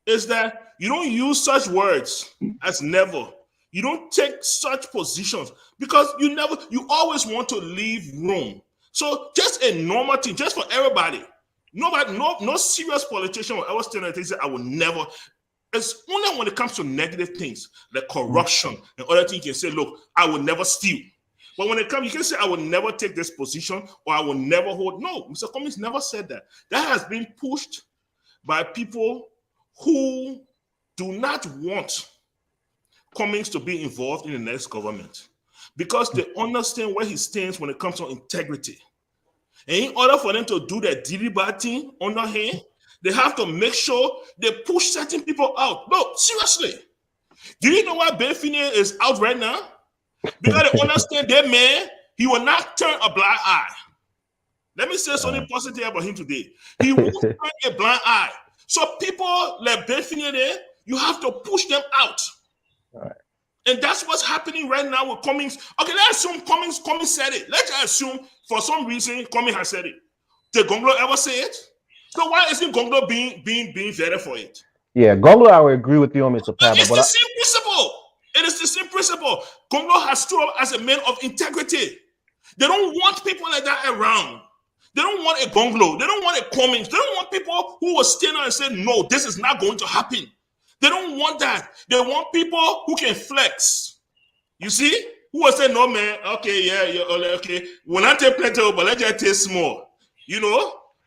S1: is that you don't use such words as never. You don't take such positions because you always want to leave room. So just a normal thing, just for everybody. No serious politician will ever stand there and say, I will never. It's only when it comes to negative things like corruption and other things you can say, look, I will never steal. But when it comes, you can say, I will never take this position or I will never hold. No, Mr. Cummings never said that. That has been pushed by people who do not want Cummings to be involved in the next government because they understand where he stands when it comes to integrity. And in order for them to do that deliberate thing under him, they have to make sure they push certain people out. No, seriously. Do you know why Ben Finian is out right now? Because they understand that man, he will not turn a blind eye. Let me say something positive about him today. He won't turn a blind eye. So people like Ben Finian there, you have to push them out.
S2: Right.
S1: And that's what's happening right now with Cummings. Okay, let's assume Cummings said it. Let's assume for some reason Cummings has said it. Did Gonglo ever say it? So why isn't Gonglo being vetted for it?
S2: Yeah, Gonglo, I would agree with you on Mr. Papa.
S1: It's the same principle. It is the same principle. Gonglo has stood up as a man of integrity. They don't want people like that around. They don't want a Gonglo. They don't want a Cummings. They don't want people who will stand there and say, no, this is not going to happen. They don't want that. They want people who can flex. You see? Who will say, no, man, okay, yeah, okay. We'll not take plenty, but let's just take small.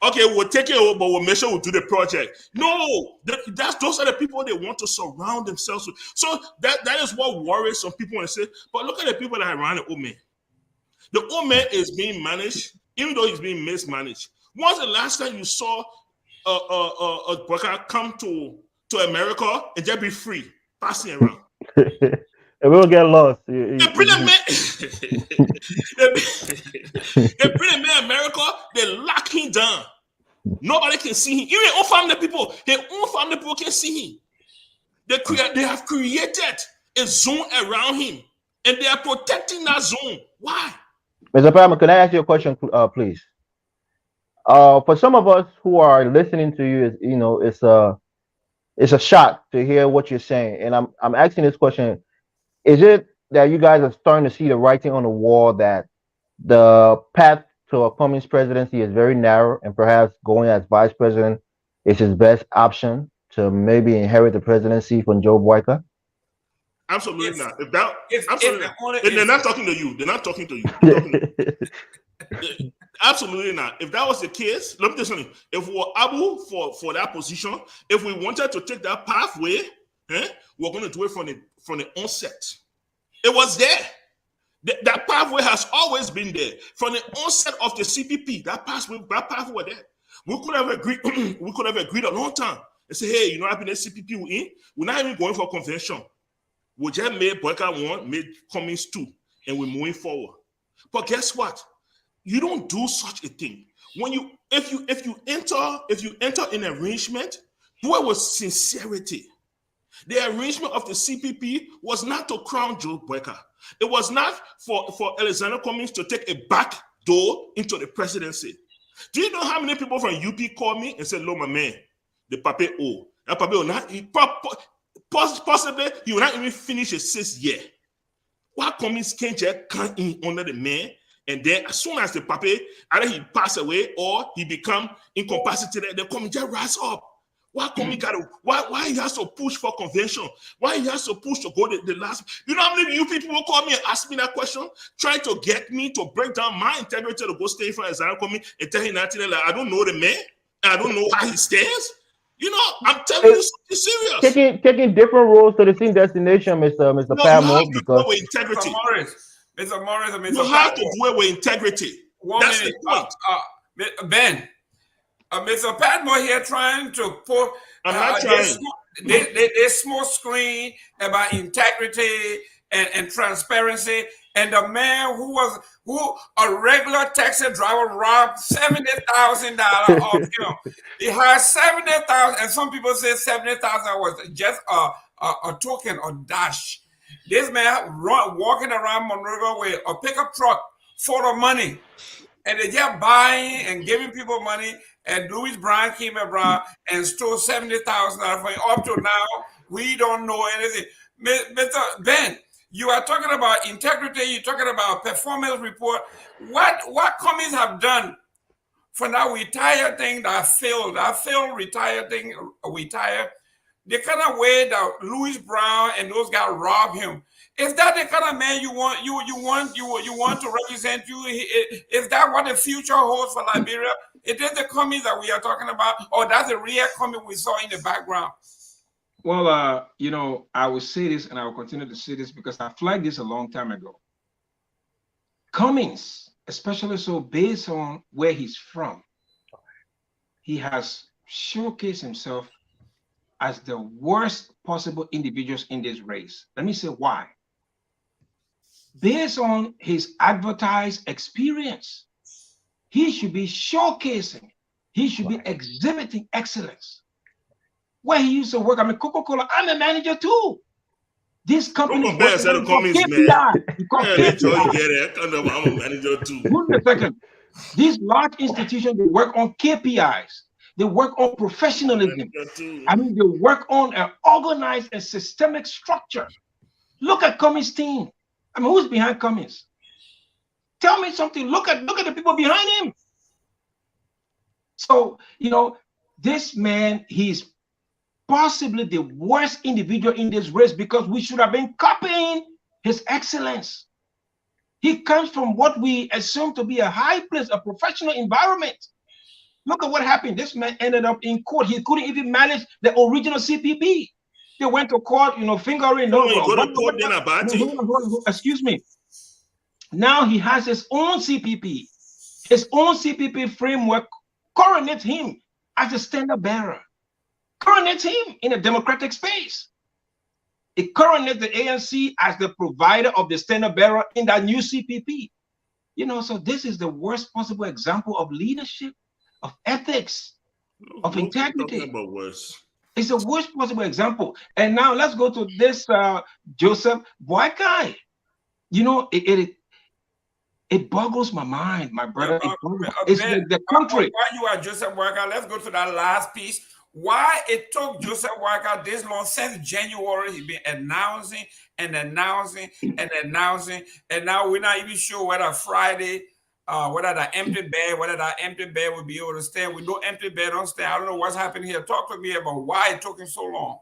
S1: Okay, we'll take it over, but we'll make sure we'll do the project. No, those are the people they want to surround themselves with. So that is what worries some people when they say, but look at the people that are around the old man. The old man is being managed, even though he's being mismanaged. When's the last time you saw a Boakai come to America and just be free, passing around?
S2: And we'll get lost.
S1: They bring a man. They bring a man America. They lock him down. Nobody can see him. Even his own family people. His own family people can see him. They have created a zone around him, and they are protecting that zone. Why?
S2: Mr. Palmer, can I ask you a question, please? For some of us who are listening to you, it's a shock to hear what you're saying, and I'm asking this question. Is it that you guys are starting to see the writing on the wall that the path to a Cummings presidency is very narrow and perhaps going as vice president is his best option to maybe inherit the presidency from Joe Boakai?
S1: Absolutely not. They're not talking to you. They're not talking to you. Absolutely not. If that was the case, let me tell you something. If we were able for that position, if we wanted to take that pathway, we're going to do it from the onset. It was there. That pathway has always been there. From the onset of the CPP, that pathway was there. We could have agreed. We could have agreed a long time and say, hey, you know, I've been a CPP. We're not even going for convention. We just made Boakai 1, made Cummings 2, and we're moving forward. But guess what? You don't do such a thing. If you enter an arrangement, do it with sincerity. The arrangement of the CPP was not to crown Joe Boakai. It was not for Alexander Cummings to take a back door into the presidency. Do you know how many people from UP called me and said, "Lo, my man, the pape O, that pape will not possibly he will not even finish his 6th year. Why Cummings can't just come in under the man?" And then as soon as the pape, either he pass away or he become incapacitated, the Cummings just rise up. Why Cummings why he has to push for convention? Why he has to push to go the last? You know how many you people will call me and ask me that question, trying to get me to break down my integrity to go stay for Alexander Cummings and tell him that like, I don't know the man, I don't know how he stands. You know, I'm telling you something serious.
S2: Taking different roads to the same destination, Mr.
S1: No,
S2: Palmo, because
S1: with integrity.
S3: Mr. Morris, and Mr.
S1: You have to do it with integrity. That's the point.
S3: Ben, Mr. Padmore here trying to put
S1: I'm not trying.
S3: They smoke screen about integrity and transparency, and the man who a regular taxi driver robbed $70,000 off him. He has $70,000, and some people say $70,000 was just a token or dash. This man walking around Monrovia with a pickup truck full of money, and they just buying and giving people money. And Louis Brown came around and stole $70,000 from him. Up to now, we don't know anything. Mr. Ben, you are talking about integrity. You're talking about performance report. What Cummings have done for that retired thing that failed retired thing, retired, the kind of way that Louis Brown and those guys robbed him. Is that the kind of man you want to represent you? Is that what the future holds for Liberia? Is it the Cummings that we are talking about, or that's the real Cummings we saw in the background?
S4: Well, you know, I will say this, and I will continue to say this because I flagged this a long time ago. Cummings, especially so based on where he's from, he has showcased himself as the worst possible individuals in this race. Let me say why. Based on his advertised experience, he should be showcasing, he should be exhibiting excellence. Where he used to work, I mean, Coca-Cola, I'm a manager too. This company is KPI. I'm a manager too. Wait a second. These large institutions, they work on KPIs. They work on professionalism. I mean, they work on an organized and systemic structure. Look at Cummings' team. I mean, who's behind Cummings? Tell me something. Look at the people behind him. So, you know, this man, he's possibly the worst individual in this race because we should have been copying his excellence. He comes from what we assume to be a high place, a professional environment. Look at what happened. This man ended up in court. He couldn't even manage the original CPP. They went to court, you know, fingering. Excuse me. Now he has his own CPP. His own CPP framework coronates him as a standard bearer. Coronates him in a democratic space. It coronates the ANC as the provider of the standard bearer in that new CPP. You know, so this is the worst possible example of leadership, of ethics, of integrity. It's the worst possible example. And now let's go to this Joseph Boakai. You know, it boggles my mind, my brother. It's the country.
S3: While you are Joseph Boakai, let's go to that last piece. Why it took Joseph Boakai this long since January? He's been announcing and announcing and announcing, and now we're not even sure whether Friday, whether that empty bed will be able to stand. With no empty bed on stand. I don't know what's happening here. Talk to me about why it took him so long.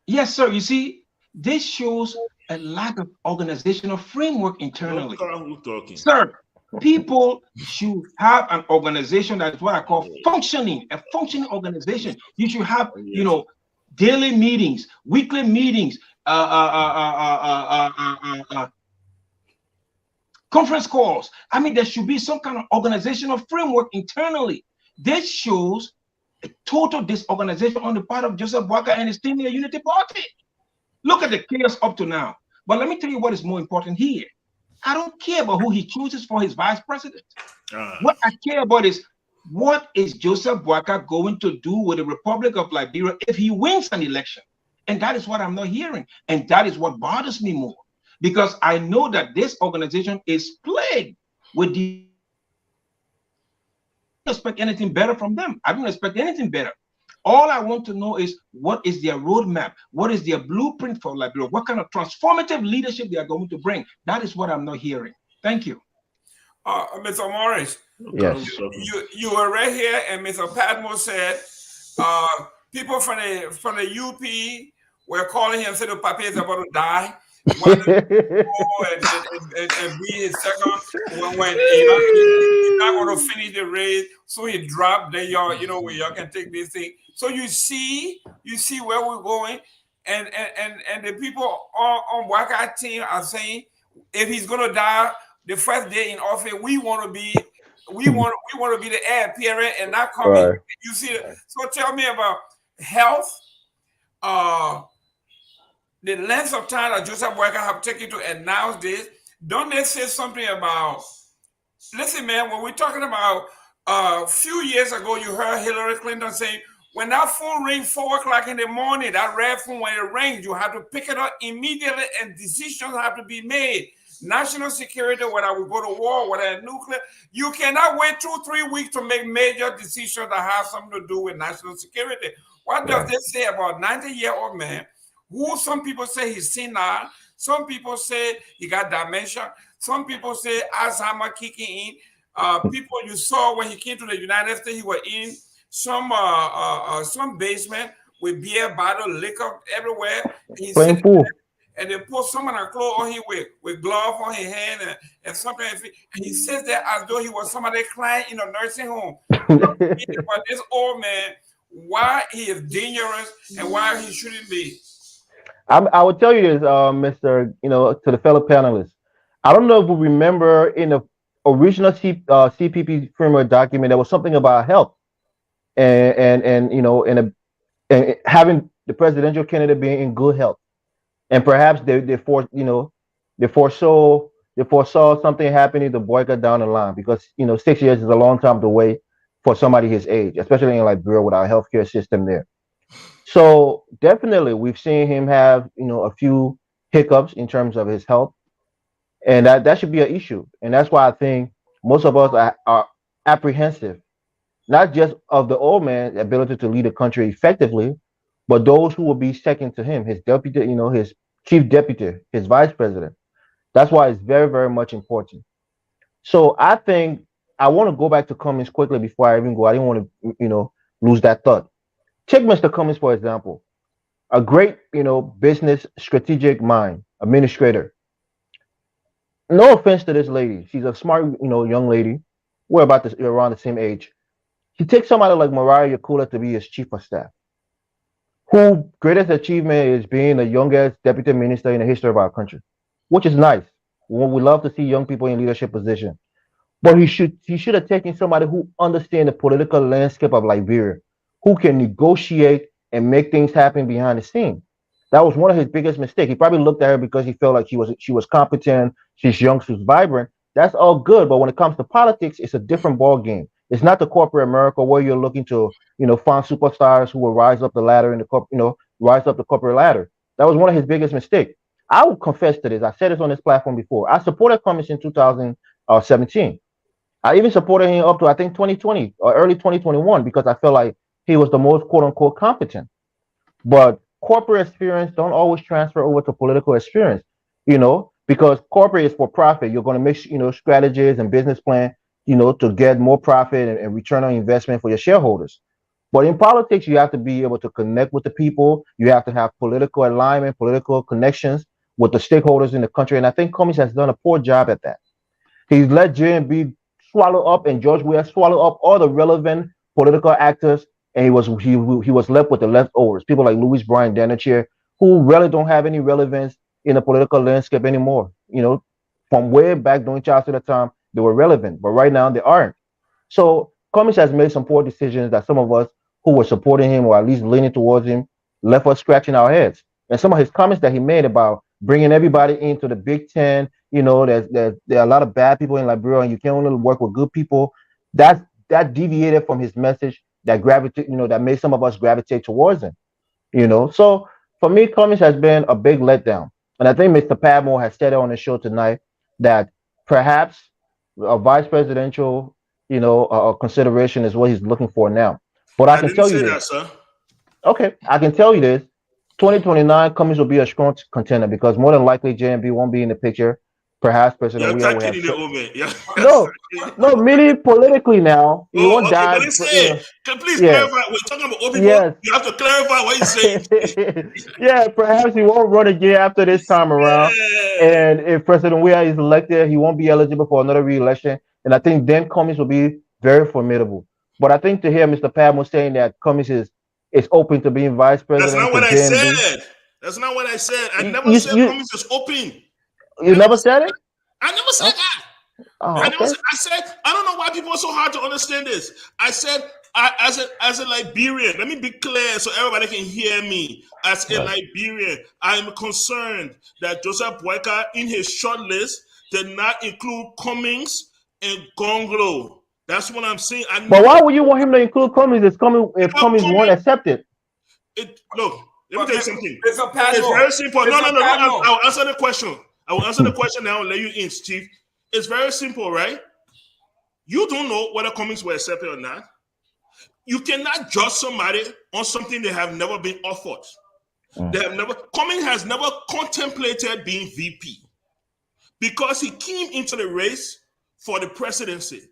S4: Yes, sir. You see, this shows a lack of organizational framework internally.
S1: Who's talking?
S4: Sir, People should have an organization that is what I call functioning, a functioning organization. You should have,
S1: Yes.
S4: daily meetings, weekly meetings, conference calls. I mean, there should be some kind of organizational framework internally. This shows a total disorganization on the part of Joseph Boakai and his team in the Unity Party. Look at the chaos up to now. But let me tell you what is more important here. I don't care about who he chooses for his vice president. What I care about is, what is Joseph Boakai going to do with the Republic of Liberia if he wins an election? And that is what I'm not hearing. And that is what bothers me more. Because I know that this organization is plagued with the. I don't expect anything better from them. I don't expect anything better. All I want to know is, what is their roadmap? What is their blueprint for Liberia? What kind of transformative leadership they are going to bring? That is what I'm not hearing. Thank you.
S3: Mr. Morris,
S2: Yes.
S3: you were right here, and Mr. Padmore said people from the UP were calling him, said the papi is about to die. And be his second when he's not going to finish the race, so he dropped. Then where y'all can take this thing. So you see where we're going, and the people on Boakai team are saying, if he's going to die the first day in office, we want to be the heir apparent and not coming. Right. You see, so tell me about health. The length of time that Joseph Boakai have taken to announce this. Don't they say something about? Listen, man, when we're talking about a few years ago, you heard Hillary Clinton saying, when that phone rings 4 o'clock in the morning, that red phone, when it rings, you have to pick it up immediately, and decisions have to be made. National security, whether we go to war, whether nuclear, you cannot wait 2-3 weeks to make major decisions that have something to do with national security. What does this say about 90-year-old man? Who some people say he's senile, some people say he got dementia, some people say Alzheimer kicking in. People you saw when he came to the United States, he was in some basement with beer bottle, liquor everywhere.
S2: Playing pool.
S3: And they put some of the clothes on him with gloves on his hand and something. And he says that as though he was somebody crying in a nursing home. But this old man, why he is dangerous and why he shouldn't be.
S2: I would tell you this, Mr. To the fellow panelists. I don't know if we remember in the original CPP framework document, there was something about health and having the presidential candidate being in good health, and perhaps they foresaw something happening to Boakai down the line, because 6 years is a long time to wait for somebody his age, especially in Liberia with our healthcare system there. So definitely, we've seen him have a few hiccups in terms of his health, and that should be an issue. And that's why I think most of us are apprehensive, not just of the old man's ability to lead the country effectively, but those who will be second to him, his deputy, his chief deputy, his vice president. That's why it's very, very much important. So I think I want to go back to Cummings quickly before I even go. I didn't want to lose that thought. Take Mr. Cummings, for example, a great, business strategic mind, administrator. No offense to this lady. She's a smart, young lady. We're around the same age. He takes somebody like Mariah Yakula to be his chief of staff, whose greatest achievement is being the youngest deputy minister in the history of our country, which is nice. We love to see young people in leadership position. But he should have taken somebody who understands the political landscape of Liberia, who can negotiate and make things happen behind the scene. That was one of his biggest mistakes. He probably looked at her because he felt like she was competent, she's young, she's vibrant. That's all good, but when it comes to politics, it's a different ball game. It's not the corporate America where you're looking to, find superstars who will rise up the ladder rise up the corporate ladder. That was one of his biggest mistakes. I will confess to this. I said this on this platform before. I supported Cummings in 2017. I even supported him up to, I think, 2020 or early 2021, because I felt like he was the most quote unquote competent. But corporate experience don't always transfer over to political experience, because corporate is for profit. You're going to make, strategies and business plan, to get more profit and return on investment for your shareholders. But in politics, you have to be able to connect with the people. You have to have political alignment, political connections with the stakeholders in the country. And I think Cummings has done a poor job at that. He's let JMB swallow up and George Weah swallow up all the relevant political actors, and he was left with the leftovers. People like Louis Brian Danachir, who really don't have any relevance in the political landscape anymore. From way back during childhood time, they were relevant, but right now they aren't. So Cummings has made some poor decisions that some of us who were supporting him or at least leaning towards him left us scratching our heads. And some of his comments that he made about bringing everybody into the Big Ten, there are a lot of bad people in Liberia, and you can only work with good people. That deviated from his message that that made some of us gravitate towards him. So for me, Cummings has been a big letdown, and I think Mr. Padmore has said it on the show tonight that perhaps a vice presidential, consideration is what he's looking for now. But I
S1: I
S2: can
S1: didn't
S2: tell you
S1: say
S2: this.
S1: that, sir.
S2: Okay, I can tell you this. 2029 Cummings will be a strong contender because more than likely JMB won't be in the picture. Perhaps President
S1: You're
S2: Weah will
S1: attacking
S2: have
S1: in the old man. Yeah.
S2: no, no, meaning politically now he
S1: Oh,
S2: won't
S1: okay.
S2: die.
S1: But say, can please
S2: Yes,
S1: clarify? We're talking about old people.
S2: yes,
S1: You have to clarify what you're saying.
S2: yeah. Perhaps he won't run again after this time around.
S1: Yeah.
S2: And if President Weah is elected, he won't be eligible for another re-election. And I think then Cummings will be very formidable. But I think to hear Mr. Padmore saying that Cummings is open to being vice
S1: That's
S2: president
S1: not
S2: for
S1: what I
S2: JMB,
S1: said. That's not what I said. I
S2: you
S1: never
S2: you,
S1: said
S2: you,
S1: Cummings is open.
S2: you
S1: I never
S2: never
S1: said
S2: said
S1: that.
S2: it?
S1: I never said
S2: Oh,
S1: that.
S2: oh, okay.
S1: I said, I don't know why people are so hard to understand this. I said, as a Liberian, let me be clear so everybody can hear me. As a
S2: Right.
S1: Liberian, I'm concerned that Joseph Boakai in his short list did not include Cummings and Gonglo. That's what I'm saying. I
S2: But
S1: never
S2: why would you want him to include Cummings if Cummings won't
S1: Cummings.
S2: accept it?
S1: Look, let me
S3: But
S1: tell you something.
S3: Mr.
S1: It's
S3: Padmore,
S1: very simple. No, no,
S3: Mr.
S1: no, no.
S3: Padmore,
S1: I'll answer the question. I will answer the question now and let you in, Steve. It's very simple, right? You don't know whether Cummings were accepted or not. You cannot judge somebody on something they have never been offered.
S2: Mm.
S1: Cummings has never contemplated being VP because he came into the race for the presidency.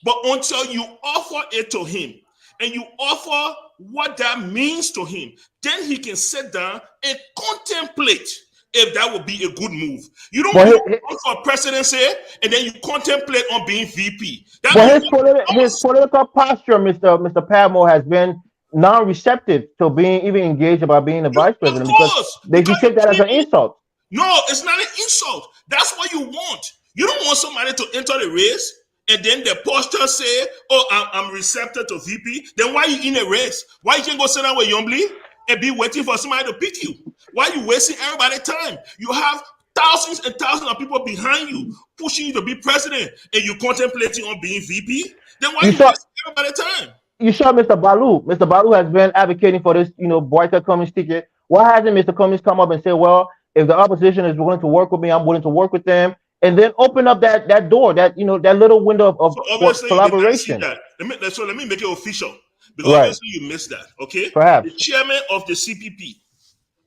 S1: But until you offer it to him and you offer what that means to him, then he can sit down and contemplate if that would be a good move. You don't
S2: But
S1: run for presidency and then you contemplate on being VP. That
S2: But
S1: means
S2: his political posture, Mr. Padmore, has been non-receptive to being even engaged about being the vice
S1: of
S2: president because
S1: course,
S2: he
S1: because
S2: take that as an insult.
S1: no, it's not an insult. That's what you want. You don't want somebody to enter the race and then the posture say, "Oh, I'm receptive to VP." Then why you in a race? Why you can't go sit down with Yombly and be waiting for somebody to pick you? Why you wasting everybody's time? You have thousands and thousands of people behind you pushing you to be president, and you contemplating on being VP. Then why
S2: You
S1: you
S2: saw
S1: wasting everybody's time?
S2: you saw Mr. Balu. Mr. Balu has been advocating for this, boycott Cummings ticket. Why hasn't Mr. Cummings come up and say, well, if the opposition is willing to work with me, I'm willing to work with them, and then open up that door, that little window of
S1: So
S2: for
S1: obviously you did not see
S2: collaboration.
S1: that. Let me make it official because
S2: Right.
S1: obviously you missed that. Okay, the
S2: Perhaps.
S1: chairman of the CPP,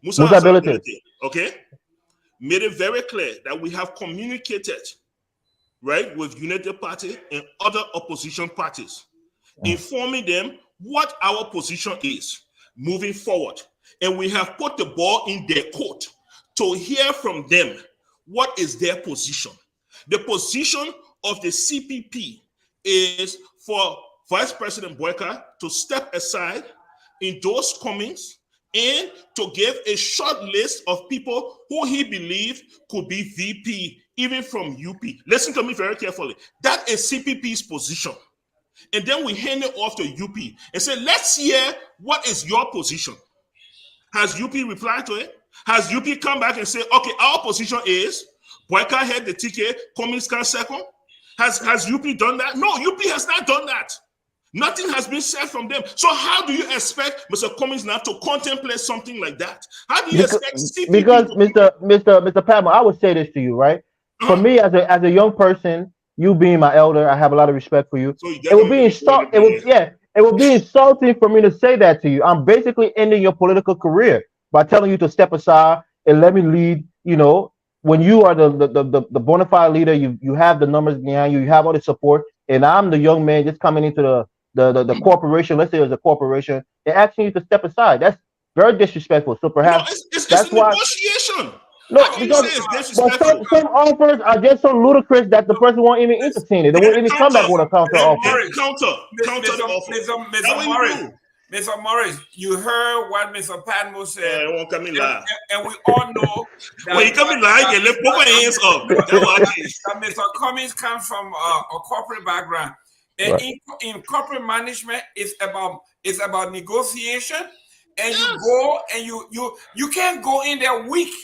S1: Musa
S2: Musa
S1: Hassan
S2: ability.
S1: Belete, okay, made it very clear that we have communicated, right, with United Party and other opposition parties, informing them what our position is moving forward. And we have put the ball in their court to hear from them what is their position. The position of the CPP is for Vice President Boakai to step aside, endorse Cummings, and to give a short list of people who he believed could be VP, even from UP. Listen to me very carefully. That is CPP's position. And then we hand it off to UP and say, let's hear what is your position. Has UP replied to it? Has UP come back and say, okay, our position is Boakai had the ticket, Cummings can second? Has UP done that? No, UP has not done that. Nothing has been said from them. So how do you expect Mr. Cummings now to contemplate something like that? How do you expect CPP
S2: Because
S1: to
S2: Mr. Padmore, I would say this to you, right? For me, as a young person, you being my elder, I have a lot of respect for you.
S1: So you
S2: It would
S1: definitely
S2: be it would be insulting for me to say that to you. I'm basically ending your political career by telling you to step aside and let me lead. When you are the bona fide leader, you have the numbers behind you, you have all the support, and I'm the young man just coming into the corporation. Let's say it's a corporation, and asking you to step aside. That's very disrespectful. So
S1: No,
S2: perhaps
S1: it's a
S2: that's why.
S1: negotiation.
S2: No,
S1: How can you
S2: because
S1: say it's
S2: but
S1: disrespectful?
S2: some offers are just so ludicrous that the person won't even entertain it. They won't
S1: Then
S2: even come
S1: counter,
S2: back with a counter
S1: then
S2: offer.
S3: Morris,
S1: counter the offer. That's
S3: Mr.
S1: what you
S3: Morris,
S1: do.
S3: Mr. Morris, you heard what Mr. Padmo said,
S1: It won't come in live.
S3: and we all know that
S1: When you come in live, you lift both hands up. That's what I think.
S3: that Mr. Cummings comes from a corporate background. And
S2: Right.
S3: in corporate management, it's about negotiation, and you go and you can't go in there weak.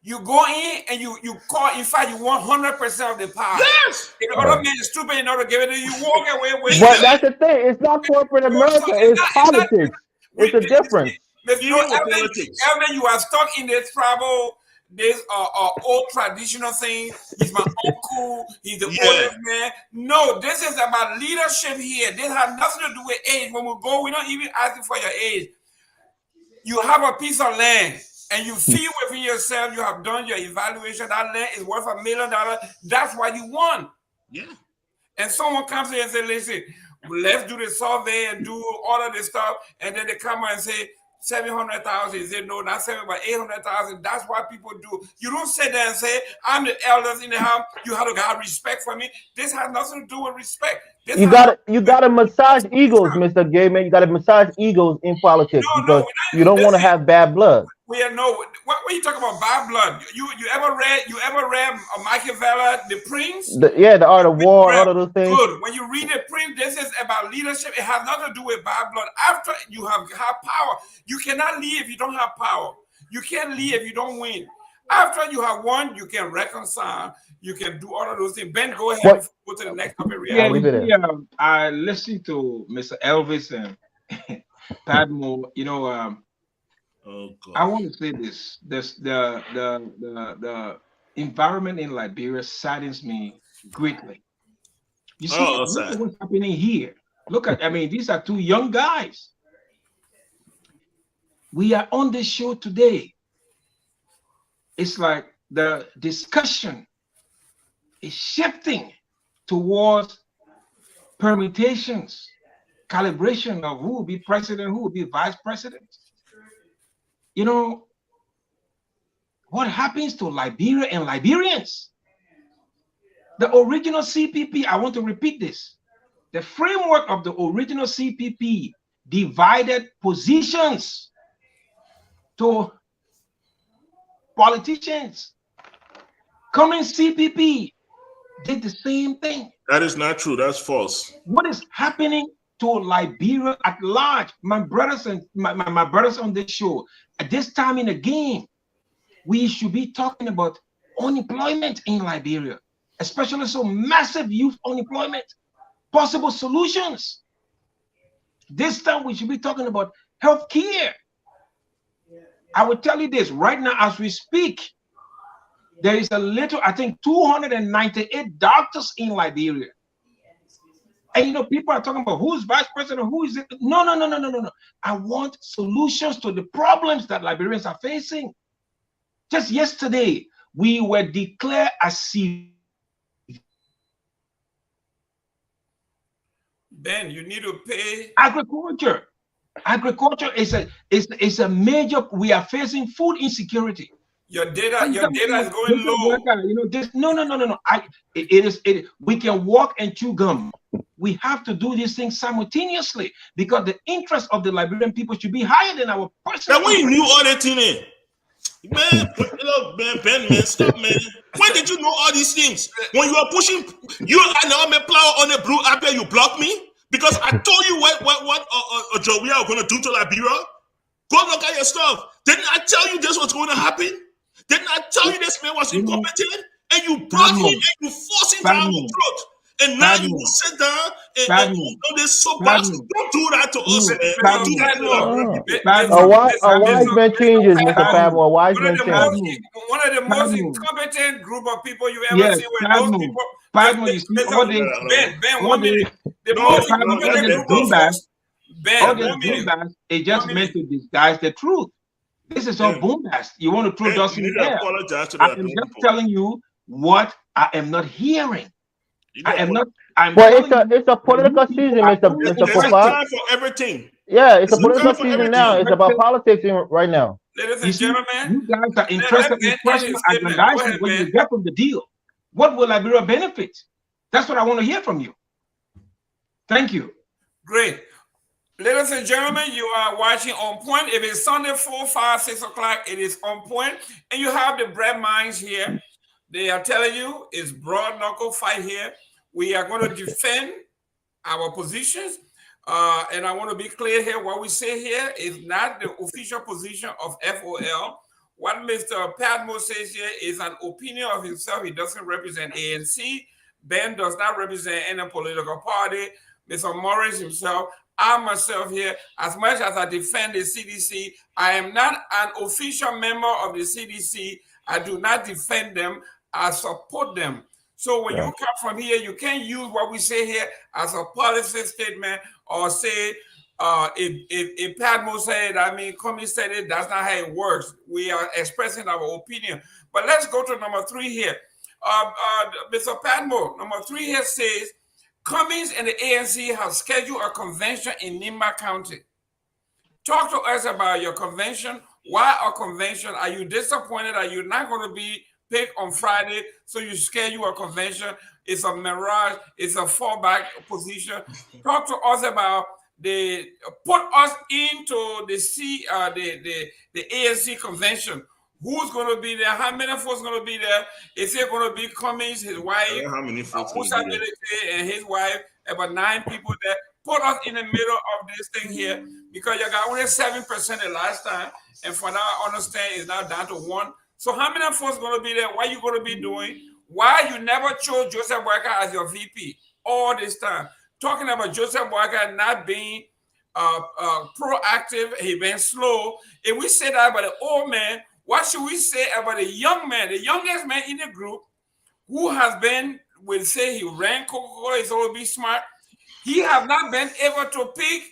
S3: You go in and you call. In fact, you want 100% of the power.
S1: Yes.
S3: If the other man is stupid enough to give it to you, walk away with
S2: But
S3: it.
S2: that's the thing. It's not corporate America. It's politics. It's a difference.
S1: Dealing with politics.
S3: Evan, you are stuck in this travel, this old traditional thing. He's my uncle. He's the oldest man. No, this is about leadership here. This has nothing to do with age. When we go, we don't even ask you for your age. You have a piece of land, and you feel within yourself you have done your evaluation. That land is worth $1 million. That's why you won.
S1: Yeah.
S3: And someone comes here and says, listen, let's do the survey and do all of this stuff. And then they come and say, 700,000. Is it no, not 7, but 800,000. That's what people do. You don't sit there and say, I'm the eldest in the house. You have to have respect for me. This has nothing to do with respect.
S2: You gotta massage egos, Mr. Gayman. You gotta massage egos in politics because you don't want to have bad blood.
S3: We are no. What are you talking about? Bad blood? You ever read Machiavelli, The Prince?
S2: The Art of War, all of those things.
S3: Good. When you read The Prince, this is about leadership. It has nothing to do with bad blood. After you have power, you cannot leave if you don't have power. You can't leave if you don't win. After you have won, you can reconcile. You can do all of those things. Ben, go ahead. Go to the next topic.
S4: I listened to Mr. Elvis and Padmo. You know, I want to say this. The environment in Liberia saddens me greatly. You see, look at what's happening here. Look at, these are two young guys. We are on this show today. It's like the discussion is shifting towards permutations, calibration of who will be president, who will be vice president. You know, what happens to Liberia and Liberians? The original CPP, I want to repeat this. The framework of the original CPP divided positions to politicians. Coming CPP did the same thing.
S1: That is not true. That's false.
S4: What is happening to Liberia at large? My brothers and my brothers on this show, at this time in the game, we should be talking about unemployment in Liberia, especially so massive youth unemployment, possible solutions. This time we should be talking about health care. I will tell you this right now as we speak. There is a little, I think, 298 doctors in Liberia. And, you know, people are talking about who's vice president, who is it? No. I want solutions to the problems that Liberians are facing. Just yesterday, we were declared as
S3: Ben, you need to pay.
S4: Agriculture is a major. We are facing food insecurity.
S3: Your data is going low.
S4: You know this. No. We can walk and chew gum. We have to do these things simultaneously because the interest of the Liberian people should be higher than our personal.
S1: And we knew all that thing in. Man, look, man, stop, man. When did you know all these things? When you are pushing, you and the army plow on the blue apple, you block me because I told you what Joey are going to do to Liberia. Go look at your stuff. Didn't I tell you this was going to happen? Didn't I tell you this man was incompetent? And you brought him and you forced him down the throat. And now you will sit down and on this soapbox. Don't do that to us, man. Don't do that to us.
S2: A wise man changes, Mr. Padmo. A wise man changes.
S3: One of the most incompetent group of people you ever see. Those people.
S4: Padmo, you see all this.
S3: Ben, 1 minute. The most incompetent group of
S4: all this boom it just meant to disguise the truth. This is all bombast. You want to throw dust in the air. I am just telling you what I am not hearing. I am not.
S2: It's a political season, Mr.
S1: There's
S2: Papa.
S1: time for everything.
S2: Yeah, it's a political season now. It's about politics right now.
S3: Ladies
S4: You
S3: and
S4: see,
S3: gentlemen,
S4: you guys are
S3: let
S4: interested in
S3: Ben end
S4: personal
S3: his statement. Go
S4: aggrandizement
S3: ahead,
S4: when you
S3: Ben.
S4: get from the deal. What will Liberia benefit? That's what I want to hear from you. Thank you.
S3: Great. Ladies and gentlemen, you are watching On Point. If it's Sunday, 4, 5, 6 o'clock, it is On Point. And you have the bread minds here. They are telling you it's broad knuckle fight here. We are going to defend our positions. And I want to be clear here. What we say here is not the official position of FOL. What Mr. Padmo says here is an opinion of himself. He doesn't represent ANC. Ben does not represent any political party. Mr. Morris himself, I myself here, as much as I defend the CDC, I am not an official member of the CDC. I do not defend them. I support them. So when you come from here, you can't use what we say here as a policy statement or say, if Padmo said, I mean, Comey said it, that's not how it works. We are expressing our opinion. But let's go to number 3 here. Mr. Padmo, number 3 here says, Cummings and the ANC have scheduled a convention in Nimba County. Talk to us about your convention. Why a convention? Are you disappointed? Are you not going to be picked on Friday? So you schedule a convention. It's a mirage. It's a fallback position. Talk to us about put us into the ANC convention. Who's going to be there? How many folks going to be there? Is it going to be Cummings, his wife,
S1: How many folks
S3: Musa Milite, and his wife? About 9 people there. Put us in the middle of this thing here because you got only 7% the last time, and for now, I understand it's now down to 1. So how many folks going to be there? What you going to be doing? Why you never chose Joseph Boakai as your VP all this time? Talking about Joseph Boakai not being proactive, he been slow. If we say that about the old man, what should we say about the young man, the youngest man in the group, who has been, will say he ran Coca-Cola, he's always be smart. He have not been able to pick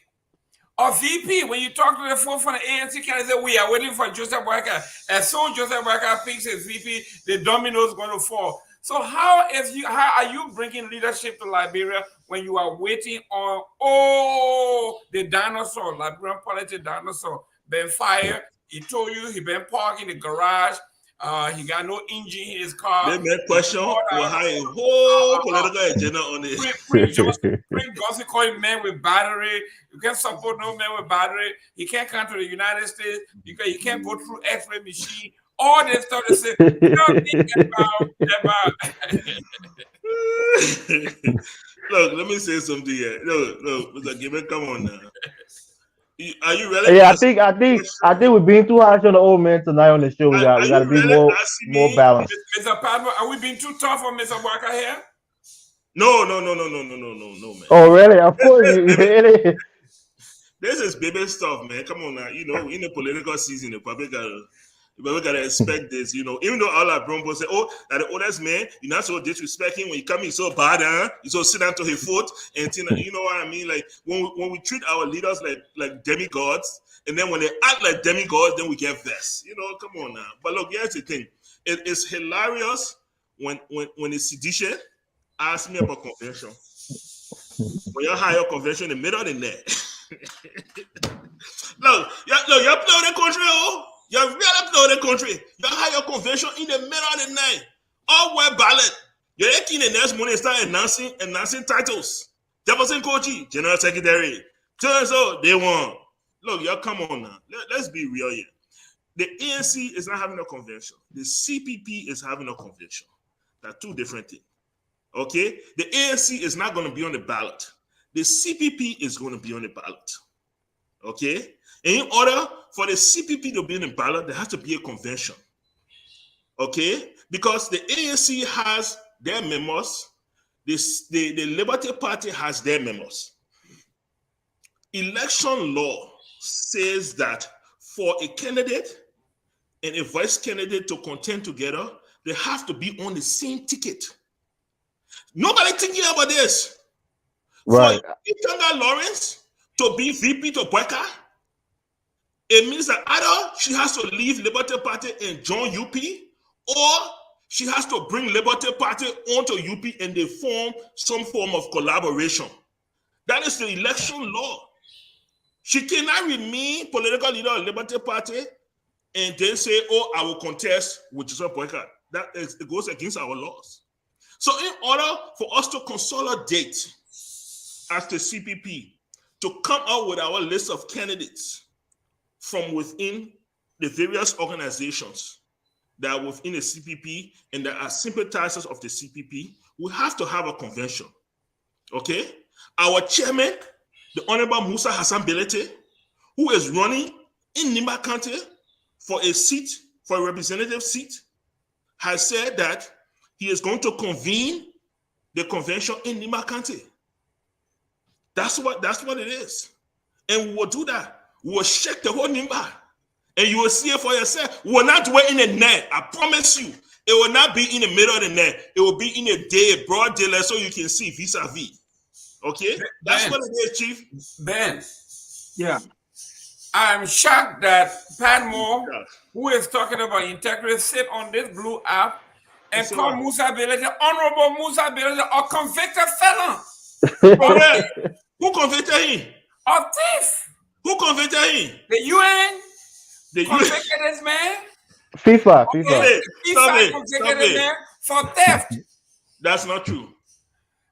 S3: a VP. When you talk to the folks from the ANC, can say we are waiting for Joseph Boakai. As soon as Joseph Boakai picks his VP, the domino is going to fall. So how are you bringing leadership to Liberia when you are waiting on the dinosaur, Liberian politics dinosaur, been fired? He told you he been parked in the garage. He got no engine in his car.
S1: They made question will have a whole political agenda on it.
S3: Prince Johnson called him man with battery. You can't support no man with battery. He can't come to the United States because he can't go through X-ray machine. All this stuff to say, about.
S1: Look, let me say something here. Look, Mr. Gibbon, come on now. Are you ready?
S2: Yeah, I think we're being too harsh on the old man tonight on the show. We got to be more balanced.
S3: Mr. Padmo, are we being too tough on Mr. Boakai here?
S1: No, man.
S2: Oh, really? Of course, really.
S1: This is baby stuff, man. Come on now. You know, in the political season, the public gotta expect this, you know. Even though all our Brombo say, oh, that the oldest man, you're not so disrespecting when you come in so bad, huh? You so sit down to his foot, and you know what I mean? Like when we treat our leaders like demigods, and then when they act like demigods, then we get vexed. You know, come on now. But look, here's the thing. It is hilarious when the sedition asks me about convention. When you hire convention in the middle of the night. Look, you play the country, oh. You really play the country. You have your convention in the middle of the night. All white ballot. You're making the next morning start announcing titles. Jefferson Kochi, General Secretary. Turns out they won. Look, y'all come on now. Let's be real here. The ANC is not having a convention. The CPP is having a convention. They're two different things. Okay? The ANC is not going to be on the ballot. The CPP is going to be on the ballot. Okay? In order for the CPP to be in the ballot, there has to be a convention. Okay? Because the ANC has their members, the Liberty Party has their members. Election law says that for a candidate and a vice candidate to contend together, they have to be on the same ticket. Nobody thinking about this.
S2: Right.
S1: For Itanga Lawrence to be VP to Boakai, it means that either she has to leave Liberty Party and join UP, or she has to bring Liberty Party onto UP and they form some form of collaboration. That is the election law. She cannot remain political leader of Liberty Party and then say, "Oh, I will contest with Joseph Boakai." It goes against our laws. So, in order for us to consolidate as the CPP to come out with our list of candidates from within the various organizations that are within the CPP and that are sympathizers of the CPP, we have to have a convention. Okay? Our chairman, the Honorable Musa Hassan Belete, who is running in Nimba County for a seat, for a representative seat, has said that he is going to convene the convention in Nimba County. That's what it is. And we will do that. We will shake the whole Nimba. And you will see it for yourself. We will not do it in the net. I promise you. It will not be in the middle of the net. It will be in a day, broad daylight, so you can see vis-a-vis. Okay? That's what it is, Chief.
S3: Ben.
S4: Yeah.
S3: I'm shocked that Pat Moore, who is talking about integrity, sit on this blue app and call Musa Belete, Honorable Musa Belete, a convicted felon.
S1: Who convicted him?
S3: A thief.
S1: Who convicted him?
S3: The UN convicted this man.
S2: FIFA.
S3: FIFA convicted this man for theft.
S1: That's not true.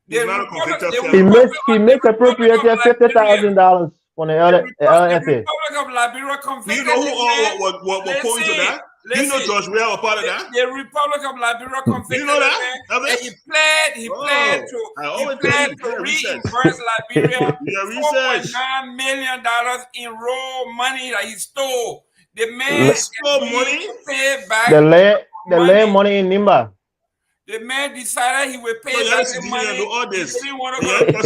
S1: He's not a convicted felon.
S2: He misappropriated $50,000 from the LFA.
S3: The Republic of Liberia convicted.
S1: Do you know who what point to that? Do you know George Weah was part of that?
S3: The Republic of Liberia convicted.
S1: You know that?
S3: And he pled to reimburse Liberia $4.9 million in raw money that he stole. The man
S1: stole money.
S3: Pay back
S2: the land money in Nimba.
S3: The man decided he would pay back the money. He didn't want to go.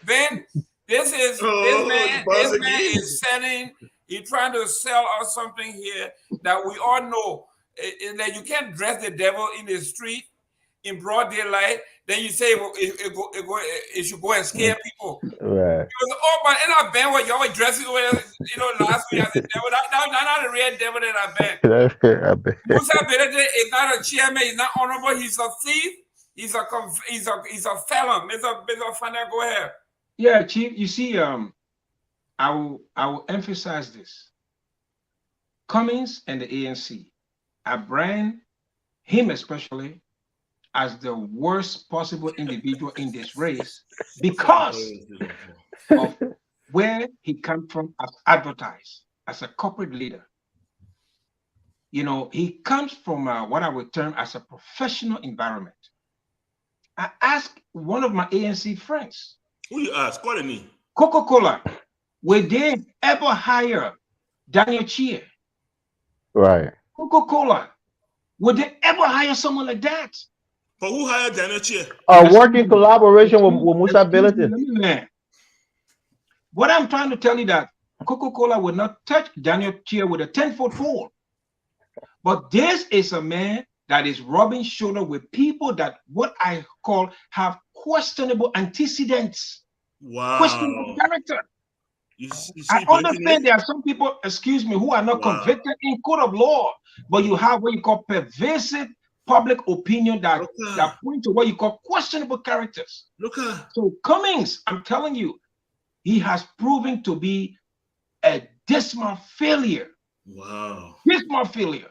S3: Ben, this man is selling. He's trying to sell us something here that we all know that you can't dress the devil in the street in broad daylight. Then you say it should go and scare people.
S2: Right.
S3: Because, but in our band, what y'all dressing with, last week as the devil. That's not the real devil that I bet. Musa Belete is not a chairman. He's not honorable. He's a thief. He's a felon. Mr. Fana, go ahead.
S4: Yeah, Chief. You see, I will emphasize this. Cummings and the ANC, I brand him especially as the worst possible individual in this race because of where he comes from as advertised, as a corporate leader. He comes from what I would term as a professional environment. I asked one of my ANC friends.
S1: Who you ask? Call me.
S4: Coca-Cola, would they ever hire Daniel Chia?
S2: Right.
S4: Coca-Cola, would they ever hire someone like that?
S1: But who hired Daniel Chia?
S2: A working collaboration with Musa Belete.
S4: What I'm trying to tell you that Coca-Cola will not touch Daniel Chia with a 10-foot pole. But this is a man that is rubbing shoulder with people that what I call have questionable antecedents.
S1: Wow.
S4: Questionable character. I understand there are some people, who are not convicted in court of law, but you have what you call pervasive public opinion that point to what you call questionable characters. So Cummings, I'm telling you, he has proven to be a dismal failure.
S1: Wow.
S4: Dismal failure.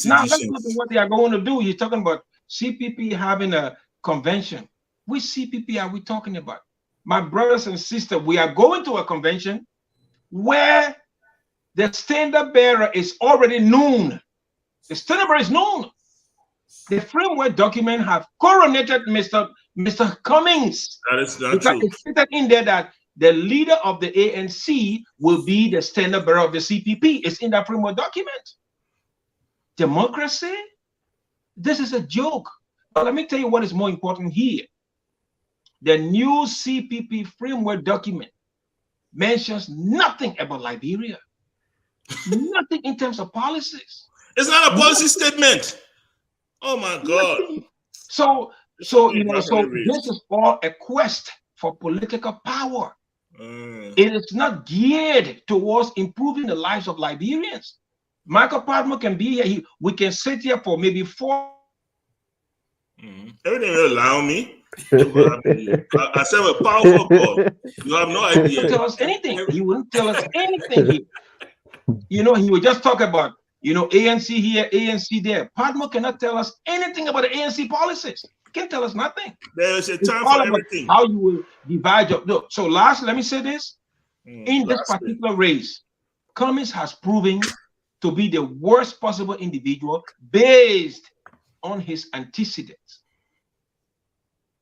S4: Now let's look at what they are going to do. You're talking about CPP having a convention. Which CPP are we talking about? My brothers and sisters, we are going to a convention where the standard bearer is already known. The standard bearer is known. The framework document have coronated Mr. Cummings.
S1: That is not true.
S4: It's stated in there that the leader of the ANC will be the standard bearer of the CPP. It's in that framework document. Democracy? This is a joke. But let me tell you what is more important here. The new CPP framework document mentions nothing about Liberia. Nothing in terms of policies.
S1: It's not a policy statement. Oh my God.
S4: So this is all a quest for political power. It is not geared towards improving the lives of Liberians. Michael Padmo can be here. We can sit here for maybe 4.
S3: Everything will allow me. I serve a powerful God. You have no idea.
S4: He wouldn't tell us anything. He wouldn't tell us anything. He would just talk about You know, ANC here, ANC there. Padmo cannot tell us anything about the ANC policies. Can't tell us nothing.
S1: There is a
S4: It's
S1: time
S4: all
S1: for
S4: about
S1: everything.
S4: how you will divide your. No. So last, let me say this. In this
S1: Lastly,
S4: particular race, Cummings has proven to be the worst possible individual based on his antecedents.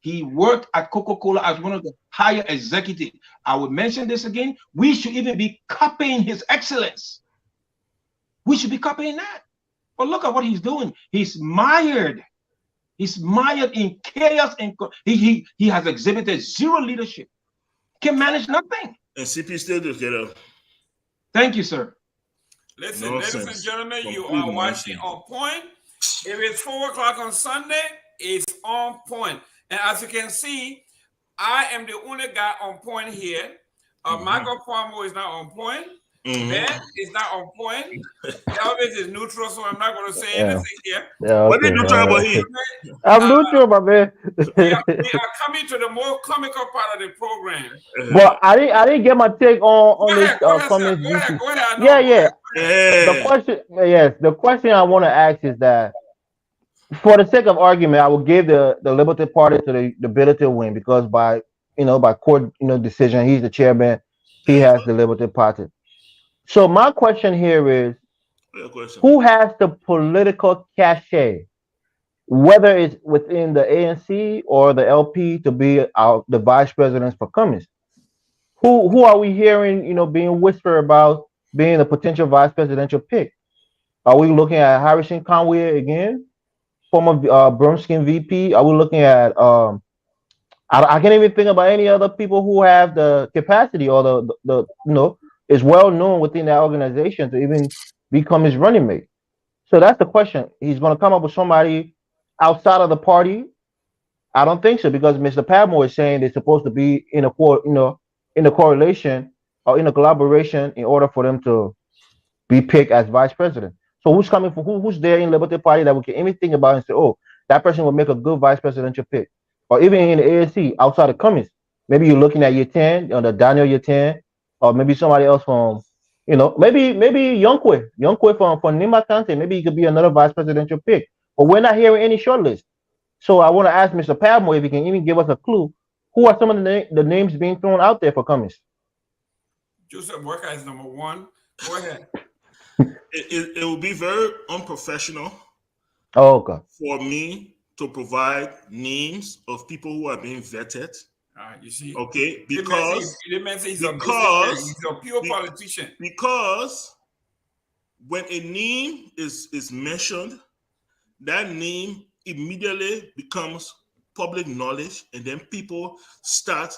S4: He worked at Coca-Cola as one of the higher executives. I will mention this again. We should even be copying his excellence. We should be copying that. But look at what he's doing. He's mired. He's mired in chaos, and he has exhibited zero leadership. Can manage nothing.
S1: And CP still together.
S4: Thank you, sir.
S3: Listen,
S1: Nonsense.
S3: ladies and gentlemen, you
S1: Complete
S3: are watching
S1: nonsense.
S3: On Point. If it's 4 o'clock on Sunday, it's On Point. And as you can see, I am the only guy on point here. Michael Palmer is not on point. Ben is not on point. Elvis is neutral, so I'm not going to say anything here.
S2: Yeah,
S1: What did
S2: okay.
S1: you talk about here?
S2: I'm neutral, my man.
S3: We are coming to the more comical part of the program.
S2: But I didn't get my take on this comments.
S3: Go ahead.
S2: Yeah.
S1: Yeah.
S2: The question I want to ask is that, for the sake of argument, I will give the Liberty Party to the ability to win, because by court decision, he's the chairman. He has the Liberty Party. So my question here is, who has the political cachet, whether it's within the ANC or the LP, to be the vice presidents for Cummings? Who are we hearing, being whispered about being a potential vice presidential pick? Are we looking at Harrison Conway again, former Bromskin VP? Are we looking at I can't even think about any other people who have the capacity or the is well known within that organization to even become his running mate. So that's the question. He's going to come up with somebody outside of the party? I don't think so, because Mr. Padmore is saying they're supposed to be in a correlation or in a collaboration in order for them to be picked as vice president. So who's coming for who's there in Liberty Party that we can even think about and say, oh, that person will make a good vice presidential pick? Or even in the ANC outside of Cummings, maybe you're looking at Yetan, the Daniel Yetan, or maybe somebody else from, maybe Yonkwe from Nima Kante, maybe he could be another vice presidential pick. But we're not hearing any shortlist. So I want to ask Mr. Padmore if he can even give us a clue. Who are some of the names being thrown out there for Cummings?
S3: Joseph Boakai is number one. Go ahead.
S1: It will be very unprofessional
S2: for
S1: me to provide names of people who are being vetted.
S3: You see,
S1: okay,
S3: because he's a pure politician.
S1: Because when a name is mentioned, that name immediately becomes public knowledge, and then people start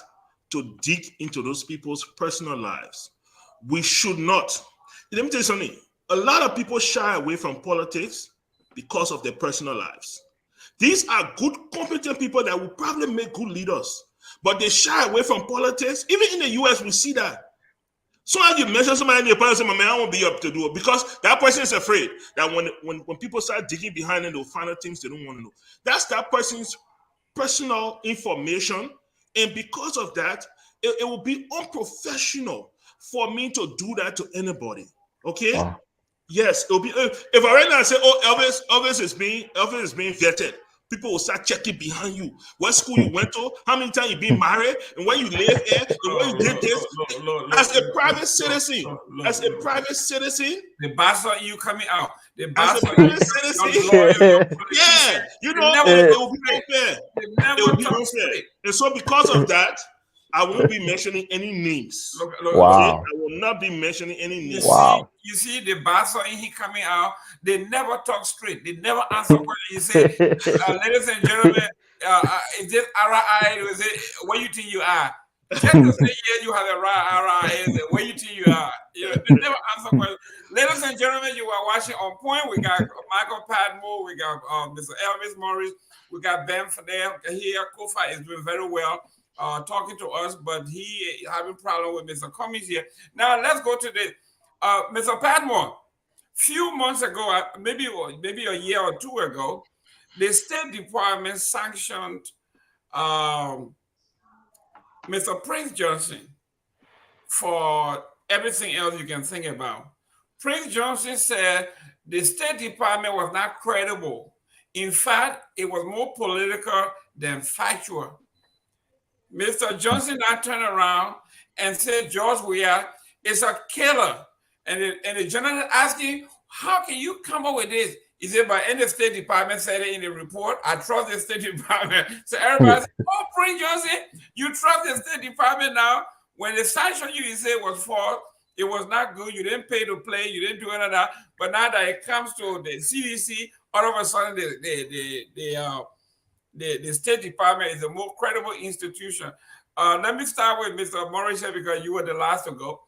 S1: to dig into those people's personal lives. We should not. Let me tell you something. A lot of people shy away from politics because of their personal lives. These are good, competent people that will probably make good leaders, but they shy away from politics. Even in the US, we see that. So as you mention somebody in your person, my man, I won't be up to do it, because that person is afraid that when people start digging behind them, they'll find out things they don't want to know. That's that person's personal information, and because of that, it will be unprofessional for me to do that to anybody. Okay? Wow. Yes, it will be. If I right now say, "Oh, Elvis is being vetted," people will start checking behind you. What school you went to, how many times you been married, and where you live here, and where you did this. As a private citizen,
S3: the bastard you coming out. The
S1: bastard, as a private citizen, yeah, it will be unfair. It will be unfair, and so because of that, I won't be mentioning any names.
S2: Wow.
S1: I will not be mentioning any names.
S2: Wow.
S3: You see the bastard in he coming out, they never talk straight. They never answer questions. You say, ladies and gentlemen, is this RI? Was it where you think you are? Just to say, yeah, you have a RI. Where you think you are? They never answer questions. Ladies and gentlemen, you are watching On Point. We got Michael Padmore. We got Mr. Elvis Morris. We got Ben Fidel here. Kofa is doing very well. Talking to us, but he having problem with Mr. Cummings here. Now let's go to the Mr. Padmore. Few months ago, maybe a year or two ago, the State Department sanctioned Mr. Prince Johnson for everything else you can think about, Prince Johnson said the State Department was not credible. In fact, it was more political than factual. Mr. Johnson now turned around and said George Weah is a killer. And the journalist asking, how can you come up with this? He said, but any State Department said it in the report. I trust the State Department. So everybody said, oh, Prince Johnson, you trust the State Department now? When the sanction you said was false, it was not good. You didn't pay to play. You didn't do any of that. But now that it comes to the CDC, all of a sudden the State Department is a more credible institution. Let me start with Mr. Morris here because you were the last to go.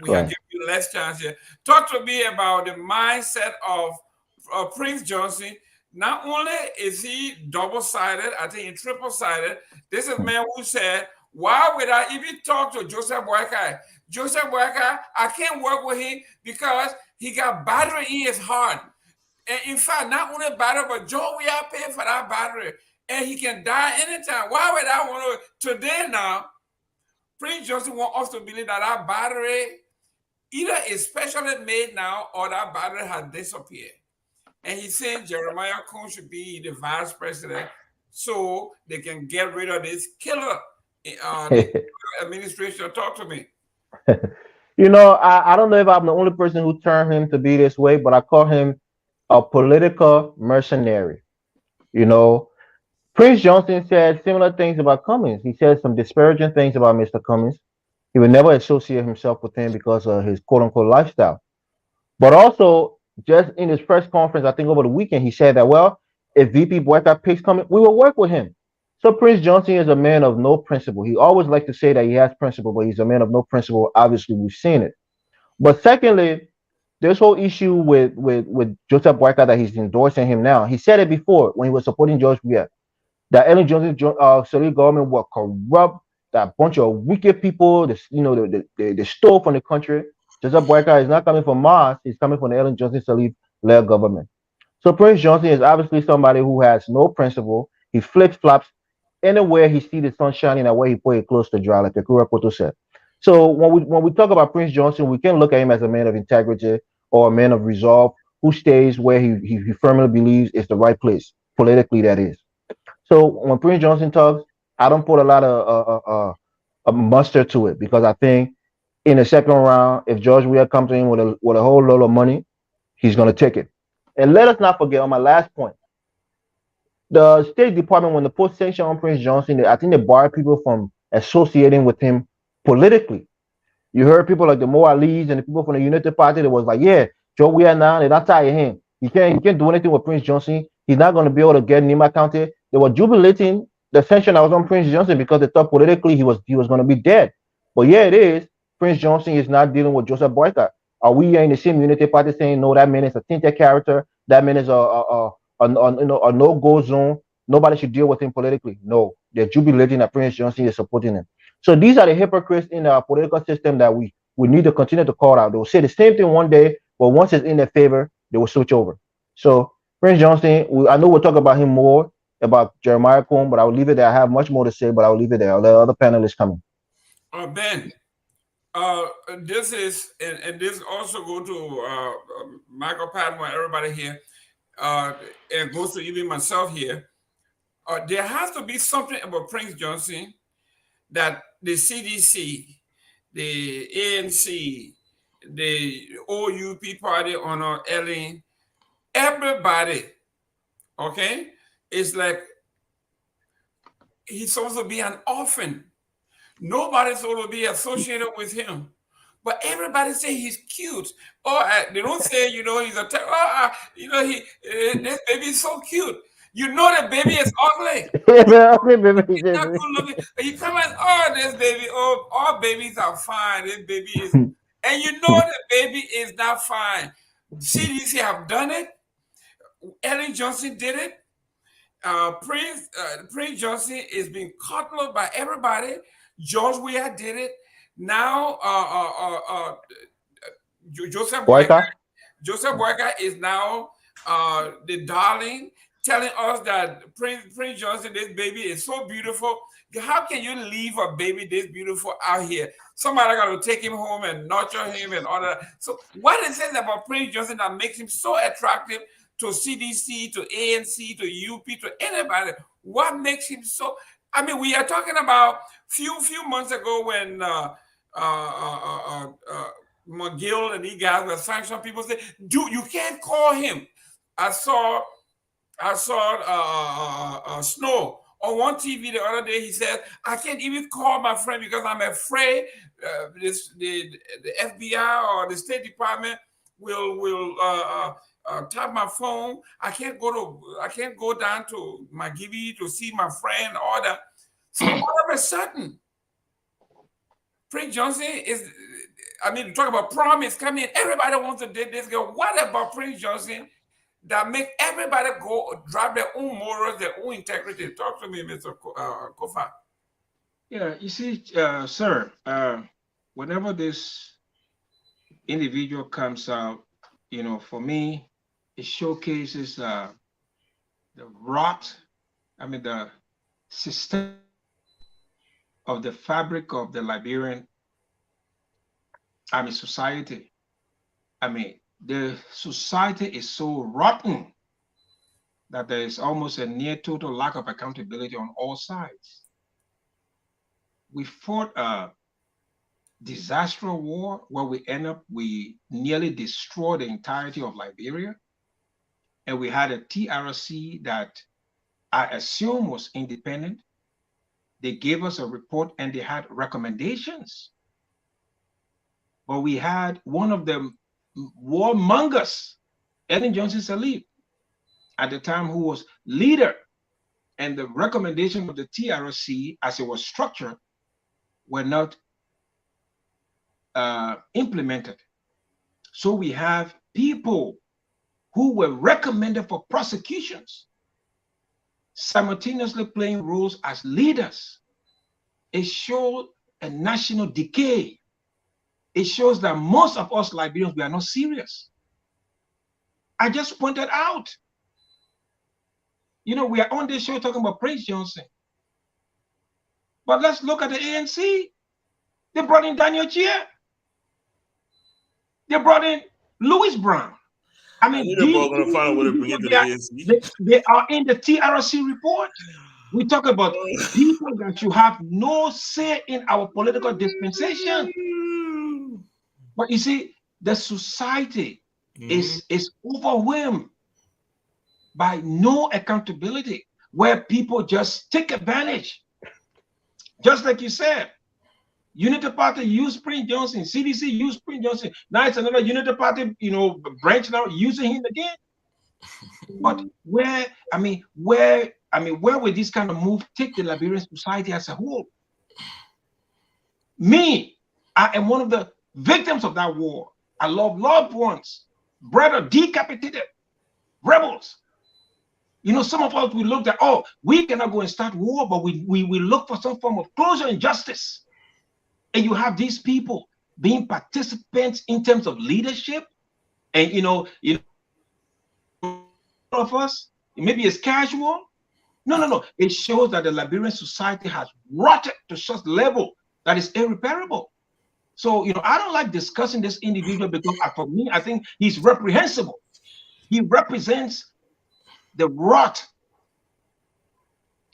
S3: We have given you less chance here. Talk to me about the mindset of Prince Johnson. Not only is he double-sided, I think he's triple-sided. This is a man who said, why would I even talk to Joseph Boakai? Joseph Boakai, I can't work with him because he got battery in his heart. And in fact, not only battery, but Joe, we are paying for that battery. And he can die anytime. Why would I want to? Today now, Prince Johnson wants us to believe that our battery either is specially made now or that battery has disappeared. And he's saying Jeremiah Cohn should be the vice president so they can get rid of this killer administration. Talk to me.
S2: You know, I don't know if I'm the only person who turned him to be this way, but I call him a political mercenary. You know, Prince Johnson said similar things about Cummings. He said some disparaging things about Mr. Cummings. He would never associate himself with him because of his quote unquote lifestyle. But also, just in his press conference, I think over the weekend, he said that, well, if VP Boycott picks Cummings, we will work with him. So Prince Johnson is a man of no principle. He always likes to say that he has principle, but he's a man of no principle. Obviously, we've seen it. But secondly, this whole issue with Joseph Boycott that he's endorsing him now, he said it before when he was supporting George Weah, that Ellen Johnson, Sally government were corrupt, that bunch of wicked people, they stole from the country. Joseph Boyka is not coming from Mars, he's coming from the Ellen Johnson Sirleaf led government. So Prince Johnson is obviously somebody who has no principle. He flips flops anywhere he sees the sun shining, that way he put it close to dry, like Akura Koto said. So when we talk about Prince Johnson, we can look at him as a man of integrity or a man of resolve who stays where he firmly believes is the right place, politically that is. So when Prince Johnson talks, I don't put a lot of mustard to it because I think in the second round, if George Weah comes in with a whole load of money, he's going to take it. And let us not forget on my last point, the State Department, when they put sanction on Prince Johnson, I think they barred people from associating with him politically. You heard people like the Moalis and the people from the United Party that was like, yeah, Joe Weah now, they're not tired of him. He can't do anything with Prince Johnson. He's not going to be able to get Nima County. They were jubilating the sanction that was on Prince Johnson because they thought politically he was going to be dead. But yeah, it is. Prince Johnson is not dealing with Joseph Boycott. Are we in the same Unity Party saying no? That man is a tainted character. That man is a no-go zone. Nobody should deal with him politically. No, they're jubilating that Prince Johnson is supporting him. So these are the hypocrites in our political system that we need to continue to call out. They will say the same thing one day, but once it's in their favor, they will switch over. So Prince Johnson, I know we'll talk about him more, about Jeremiah Cohn, but I will leave it there. I have much more to say, but I will leave it there. I'll let other panelists come in.
S3: Ben, this is, and this also go to Michael Padmore, everybody here, and goes to even myself here. There has to be something about Prince Johnson that the CDC, the ANC, the OUP party on Ellen, everybody, okay, it's like he's supposed to be an orphan. Nobody's supposed to be associated with him. But everybody say he's cute. Or they don't say, he's a this baby is so cute. You know the baby is ugly. He's not good looking. You come and this baby, all babies are fine. This baby is, and you know the baby is not fine. CDC have done it. Ellen Johnson did it. Prince Johnson is being coddled by everybody. George Weah did it. Now, Joseph Boyka is now the darling. telling us that Prince Johnson, this baby is so beautiful. How can you leave a baby this beautiful out here? Somebody got to take him home and nurture him and all that. So what is it about Prince Johnson that makes him so attractive to CDC, to ANC, to UP, to anybody? What makes him so? I mean, we are talking about few months ago when McGill and these guys were saying, some people say, "Dude, you can't call him." I saw Snow on one TV the other day. He said, "I can't even call my friend because I'm afraid the FBI or the State Department will tap my phone. I can't go down to my Gibby to see my friend, all that." So all of a sudden, Prince Johnson is, I mean, talk about promise coming. Everybody wants to date this girl. What about Prince Johnson that make everybody go drop their own morals, their own integrity? Talk to me, Mr. Kofa.
S4: Yeah, you see, sir, whenever this individual comes out, for me, it showcases the the system of the fabric of the Liberian, society. The society is so rotten that there is almost a near total lack of accountability on all sides. We fought a disastrous war where we nearly destroyed the entirety of Liberia. And we had a TRC that I assume was independent. They gave us a report and they had recommendations. But we had one of the warmongers, Ellen Johnson Sirleaf, at the time, who was leader. And the recommendation of the TRC, as it was structured, were not implemented. So we have people who were recommended for prosecutions simultaneously playing roles as leaders. It showed a national decay. It shows that most of us Liberians, we are not serious. I just pointed out, we are on this show talking about Prince Johnson. But let's look at the ANC. They brought in Daniel Chia. They brought in Louis Brown.
S1: They
S4: are in the TRC report. We talk about people that you have no say in our political dispensation. But you see, the society is overwhelmed by no accountability, where people just take advantage. Just like you said, Unity Party used Prince Johnson, CDC used Prince Johnson. Now it's another Unity Party, branch now using him again. But where will this kind of move take the Liberian society as a whole? Me, I am one of the victims of that war. I love loved ones, brother decapitated, rebels. Some of us, we looked at, we cannot go and start war, but we look for some form of closure and justice. And you have these people being participants in terms of leadership. And, of us, maybe it's casual. No. It shows that the Liberian society has rotted to such level that is irreparable. So, I don't like discussing this individual because for me, I think he's reprehensible. He represents the rot.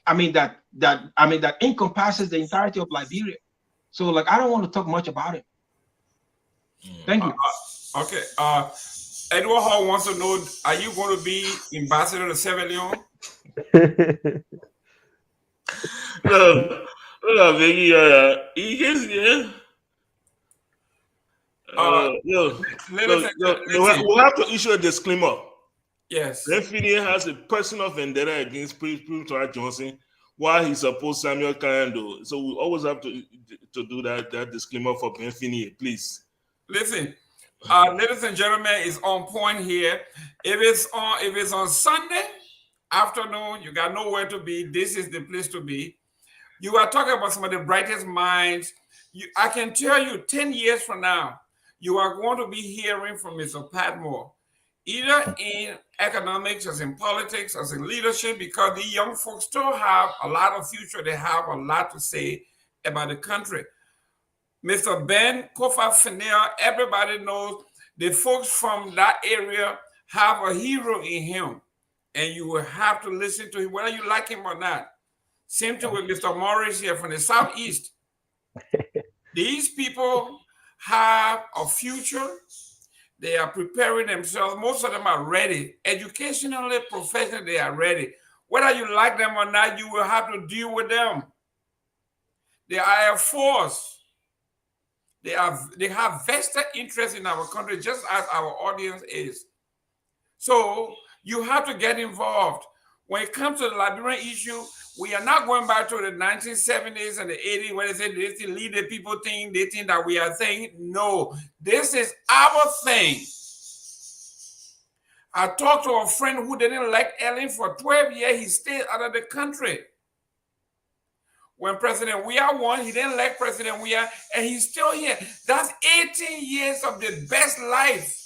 S4: That encompasses the entirety of Liberia. So, I don't want to talk much about it. Thank you.
S3: Okay. Edward Hall wants to know, are you going to be ambassador to Sierra Leone?
S1: No, we'll have to issue a disclaimer.
S3: Yes.
S1: Benfinia has a personal vendetta against Prince Johnson while he supports Samuel Kayando. So we always have to do that disclaimer for Benfinia, please.
S3: Listen, ladies and gentlemen, it's on point here. If it's on Sunday afternoon, you got nowhere to be. This is the place to be. You are talking about some of the brightest minds. I can tell you, 10 years from now, you are going to be hearing from Mr. Patmore. either in economics, as in politics, as in leadership, because the young folks still have a lot of future. They have a lot to say about the country. Mr. Ben Kofa Finea, everybody knows the folks from that area have a hero in him, and you will have to listen to him, whether you like him or not. Same thing with Mr. Morris here from the Southeast. These people have a future. They are preparing themselves. Most of them are ready. Educationally, professionally, they are ready. Whether you like them or not, you will have to deal with them. They are a force. They have vested interest in our country, just as our audience is. So you have to get involved. When it comes to the Liberian issue, we are not going back to the 1970s and the 80s where they say this lead the people thing, they think that we are saying, no, this is our thing. I talked to a friend who didn't elect Ellen for 12 years. He stayed out of the country. When President Weah won, he didn't elect President Weah, and he's still here. That's 18 years of the best life.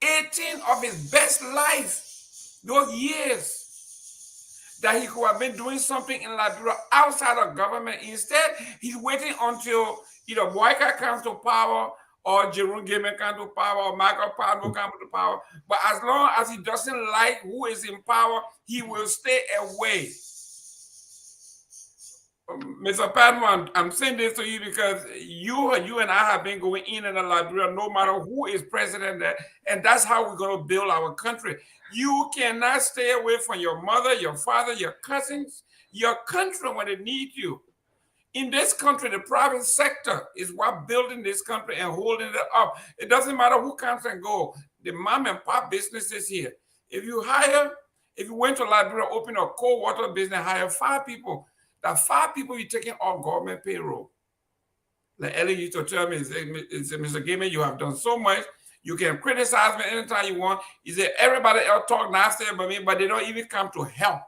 S3: 18 of his best life, those years that he could have been doing something in Liberia outside of government. Instead, he's waiting until either Boakai comes to power or Jerome Gamen comes to power or Michael Padmo comes to power. But as long as he doesn't like who is in power, he will stay away. Mr. Padman, I'm saying this to you because you and I have been going in and out of Liberia no matter who is president there, and that's how we're going to build our country. You cannot stay away from your mother, your father, your cousins, your country when they need you. In this country, the private sector is what building this country and holding it up. It doesn't matter who comes and goes. The mom and pop businesses here. If you went to Liberia, open a cold water business, hire 5 people. That 5 people you're taking off government payroll. Like Ellie used to tell me, he said, Mr. Gamen, you have done so much. You can criticize me anytime you want. He said, everybody else talk nasty about me, but they don't even come to help.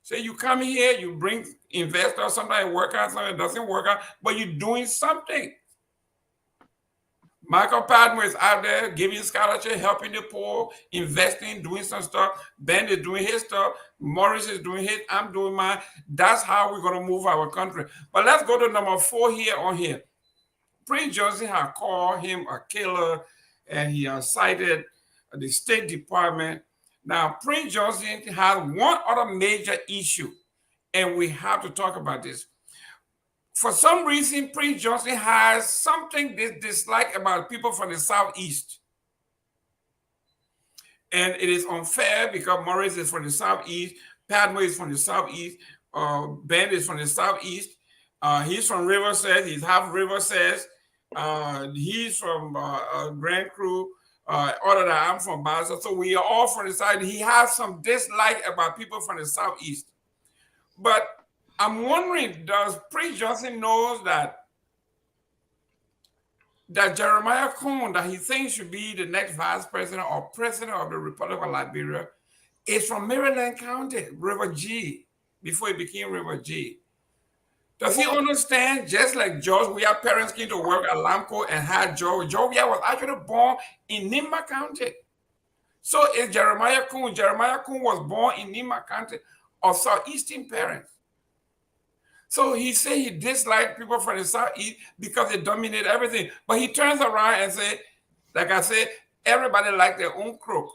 S3: So you come here, you bring investors, sometimes work out, sometimes it doesn't work out, but you're doing something. Michael Padmo is out there giving scholarship, helping the poor, investing, doing some stuff. Ben is doing his stuff. Morris is doing his. I'm doing mine. That's how we're going to move our country. But let's go to number 4 here on here. Prince Johnson had called him a killer, and he has cited the State Department. Now, Prince Johnson has one other major issue, and we have to talk about this. For some reason, Prince Johnson has something they dislike about people from the Southeast. And it is unfair because Morris is from the Southeast, Padmo is from the Southeast, Ben is from the Southeast. He's from Riverside, he's half Riverside. He's from Grand Crew, other than I'm from Basel. So we are all from the side. He has some dislike about people from the Southeast. But I'm wondering, does Prince Johnson knows that Jeremiah Cohn, that he thinks should be the next vice president or president of the Republic of Liberia, is from Maryland County, River G, before he became River G? Does he understand, just like George Weah's parents came to work at Lamco and had George Weah was actually born in Nimba County. So is Jeremiah Cohn. Jeremiah Cohn was born in Nimba County of Southeastern parents. So he said he disliked people from the Southeast because they dominate everything. But he turns around and says, like I said, everybody like their own crook.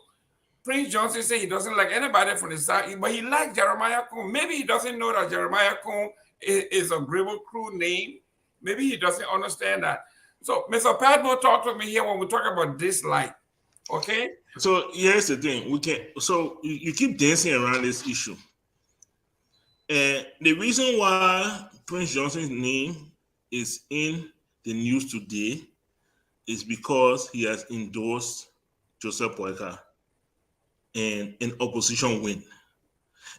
S3: Prince Johnson said he doesn't like anybody from the Southeast, but he likes Jeremiah Cohn. Maybe he doesn't know that Jeremiah Cohn is a Gribble Crew name. Maybe he doesn't understand that. So Mr. Padmo talked to me here when we talk about dislike. Okay?
S1: So here's the thing. You keep dancing around this issue. And the reason why Prince Johnson's name is in the news today is because he has endorsed Joseph Boakai and an opposition win.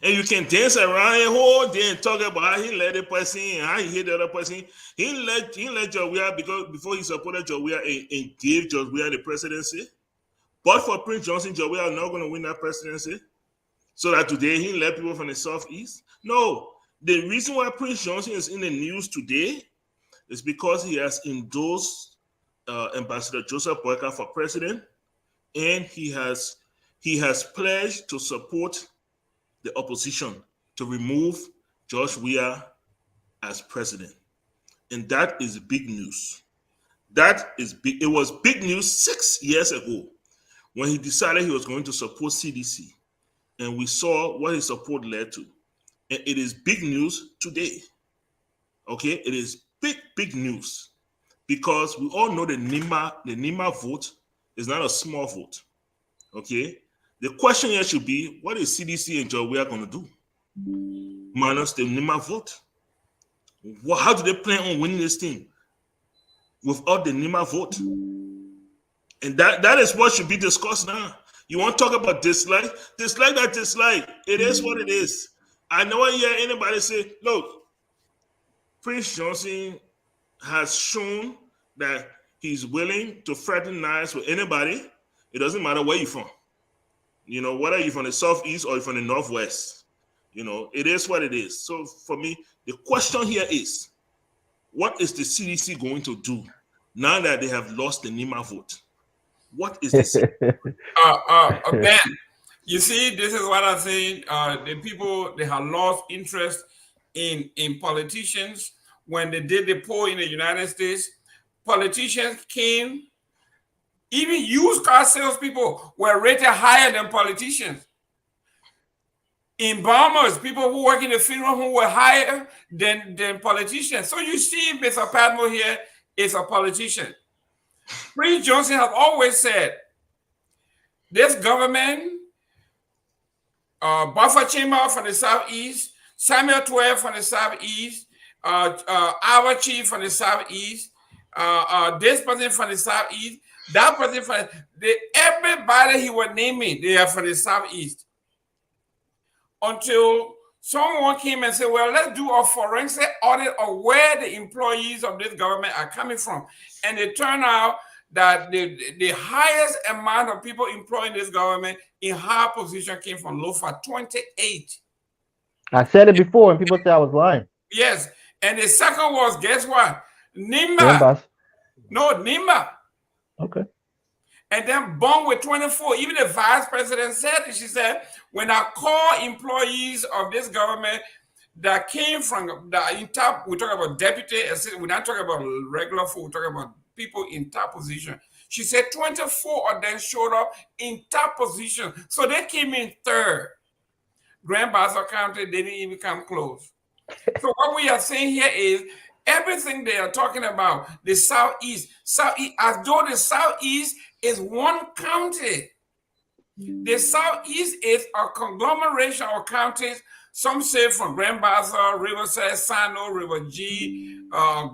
S1: And you can dance around a whole day and talk about how he let the person, how he hit the other person. He let George Weah, because before he supported George Weah and gave George Weah the presidency. But for Prince Johnson, George Weah is not going to win that presidency. So that today he let people from the Southeast? No. The reason why Prince Johnson is in the news today is because he has endorsed Ambassador Joseph Boakai for president, and he has pledged to support the opposition to remove George Weah as president, and that is big news. That is big. It was big news 6 years ago when he decided he was going to support CDC, and we saw what his support led to. And it is big news today. Okay, it is big news because we all know the NEMA vote is not a small vote. Okay, the question here should be, what is CDC and George Weah going to do minus the NEMA vote? How do they plan on winning this thing without the NEMA vote? And that is what should be discussed now. You want to talk about dislike? Dislike that dislike. It is what it is. I never hear anybody say, look, Prince Johnson has shown that he's willing to fraternize with anybody. It doesn't matter where you're from. Whether you're from the Southeast or you're from the Northwest. It is what it is. So for me, the question here is, what is the CDC going to do now that they have lost the NEMA vote? What is this?
S3: Ben, you see, this is what I'm saying. The people, they have lost interest in politicians. When they did the poll in the United States, politicians came, even used car salespeople were rated higher than politicians. Embalmers, people who work in the funeral home, were higher than politicians. So you see, Mr. Padmo here is a politician. Prince Johnson has always said, this government, Buffer Chamber from the Southeast, Samuel 12 from the Southeast, our chief from the Southeast, this person from the Southeast, that person from everybody he was naming, they are from the Southeast. Until someone came and said, well, let's do a forensic audit of where the employees of this government are coming from. And it turned out that the highest amount of people employed in this government in high position came from Lofa, 28.
S2: I said it before and people said I was lying.
S3: Yes. And the second was, guess what? NEMA. No, NEMA.
S2: Okay.
S3: And then Bong with 24. Even the vice president said it. She said, when I call employees of this government that came from the top, we talk about deputy, we're not talking about regular folk, we're talking about people in top position. She said 24 of them showed up in top position. So they came in third. Grand Bassa County, they didn't even come close. So what we are saying here is everything they are talking about, the Southeast, as though the Southeast is one county. The Southeast is a conglomeration of counties. Some say from Grand Bassa, Riverside, Sano, River G,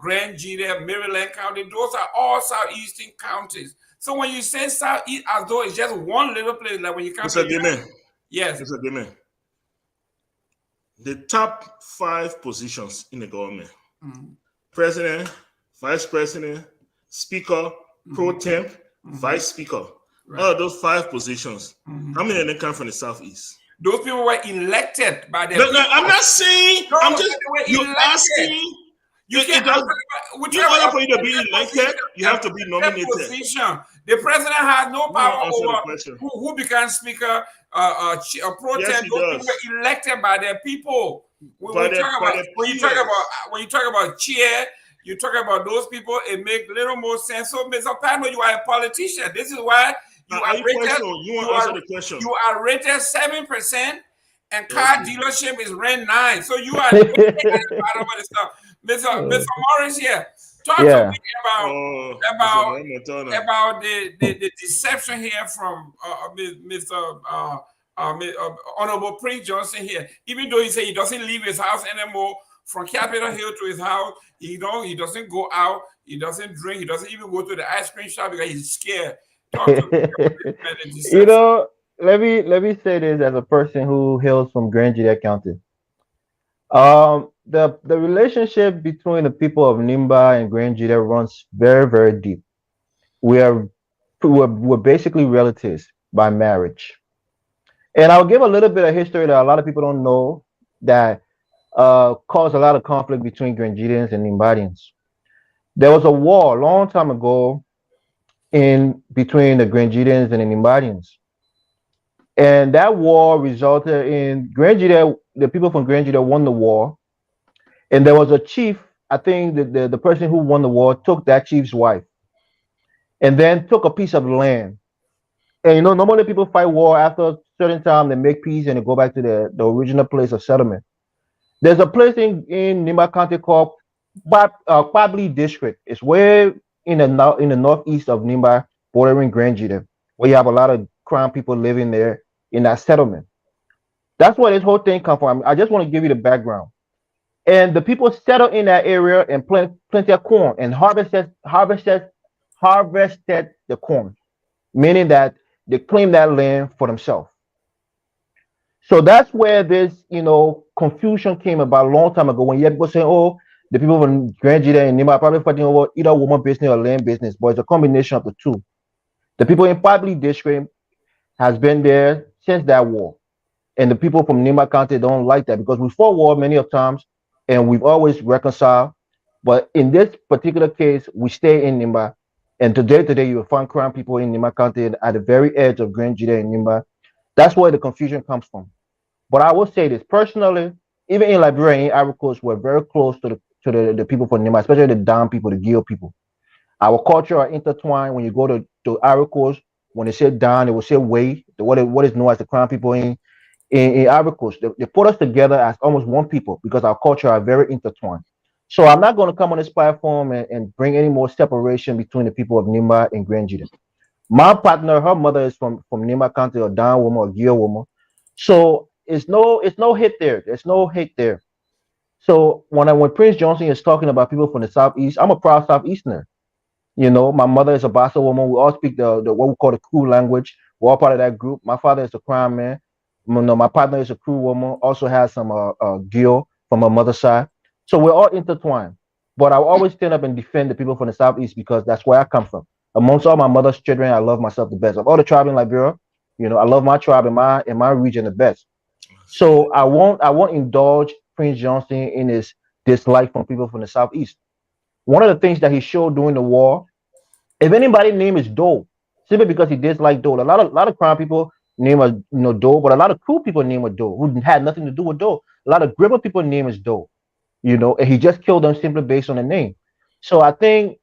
S3: Grand G, there, Maryland County. Those are all Southeastern counties. So when you say Southeast, as though it's just one little place, like when you come
S1: to
S3: yes,
S1: it's agreement. The top 5 positions in the government: president, vice president, speaker, pro temp, vice speaker. Right. All of those 5 positions. How many of them come from the Southeast?
S3: Those people were elected by them.
S1: No, I'm not saying. No, I'm just you're asking. In order for you to be elected, you have to be nominated.
S3: Position. The president has no power over who becomes speaker, a pro temp. Those people were elected by their people. When you talk about chair, you talk about those people. It makes little more sense. So, Mr. Padmo, you are a politician. This is why you are rated 7%, and car dealership is rent 9. So you are at the bottom of the stuff. Mr. Morris here, talk to me about the deception here from Mr. Honorable Prince Johnson here. Even though he said he doesn't leave his house anymore, from Capitol Hill to his house, he doesn't go out, he doesn't drink, he doesn't even go to the ice cream shop because he's scared. Talk to me about
S2: let me say this as a person who hails from Grand Judea County. The relationship between the people of Nimba and Grand Judea runs very, very deep. We're basically relatives by marriage. And I'll give a little bit of history that a lot of people don't know that caused a lot of conflict between Grand Judeans and Nimbadians. There was a war a long time ago in between the Grenjidans and the Nimbadians. And that war resulted in Grenjida, the people from Grenjida won the war. And there was a chief, I think the person who won the war took that chief's wife and then took a piece of land. And normally people fight war after a certain time, they make peace and they go back to the original place of settlement. There's a place in Nima County called Kwabli District. It's where in the northeast of Nimba, bordering Grenjida, where you have a lot of Crown people living there in that settlement. That's where this whole thing comes from. I just want to give you the background. And the people settled in that area and plant plenty of corn and harvested the corn, meaning that they claimed that land for themselves. So that's where this, confusion came about a long time ago when you had people saying, oh, the people from Grand Jita and Nima are probably fighting over either woman business or land business, but it's a combination of the two. The people in Pabli district has been there since that war. And the people from Nima County don't like that because we fought war many of times and we've always reconciled. But in this particular case, we stay in Nimba. And today, you will find Crown people in Nima County at the very edge of Grand Jita and Nimba. That's where the confusion comes from. But I will say this personally, even in Liberia and Ivory Coast, we're very close to the people from Nima, especially the Dam people, the Gil people. Our culture are intertwined. When you go to Ivory Coast, when they say Don, they will say Way, what is known as the Crown people in Ivory Coast. They put us together as almost one people because our culture are very intertwined. So I'm not going to come on this platform and bring any more separation between the people of Nima and Grand Jita. My partner, her mother is from Nima County or Don woman or Gil woman. So it's no hate there. There's no hate there. So when Prince Johnson is talking about people from the southeast, I'm a proud southeasterner. My mother is a Bassa woman. We all speak the what we call the crew language. We're all part of that group. My father is a crown man. My partner is a crew woman. Also has some Gil from her mother's side. So we're all intertwined. But I will always stand up and defend the people from the southeast because that's where I come from. Amongst all my mother's children, I love myself the best. Of all the tribe in Liberia, I love my tribe in my region the best. So I won't indulge Prince Johnson in his dislike from people from the southeast. One of the things that he showed during the war, if anybody name is Doe, simply because he disliked Doe. A lot of Crown people name a Doe, but a lot of Crew people name a Doe who had nothing to do with Doe. A lot of Gribble people name is Doe, and he just killed them simply based on the name. So I think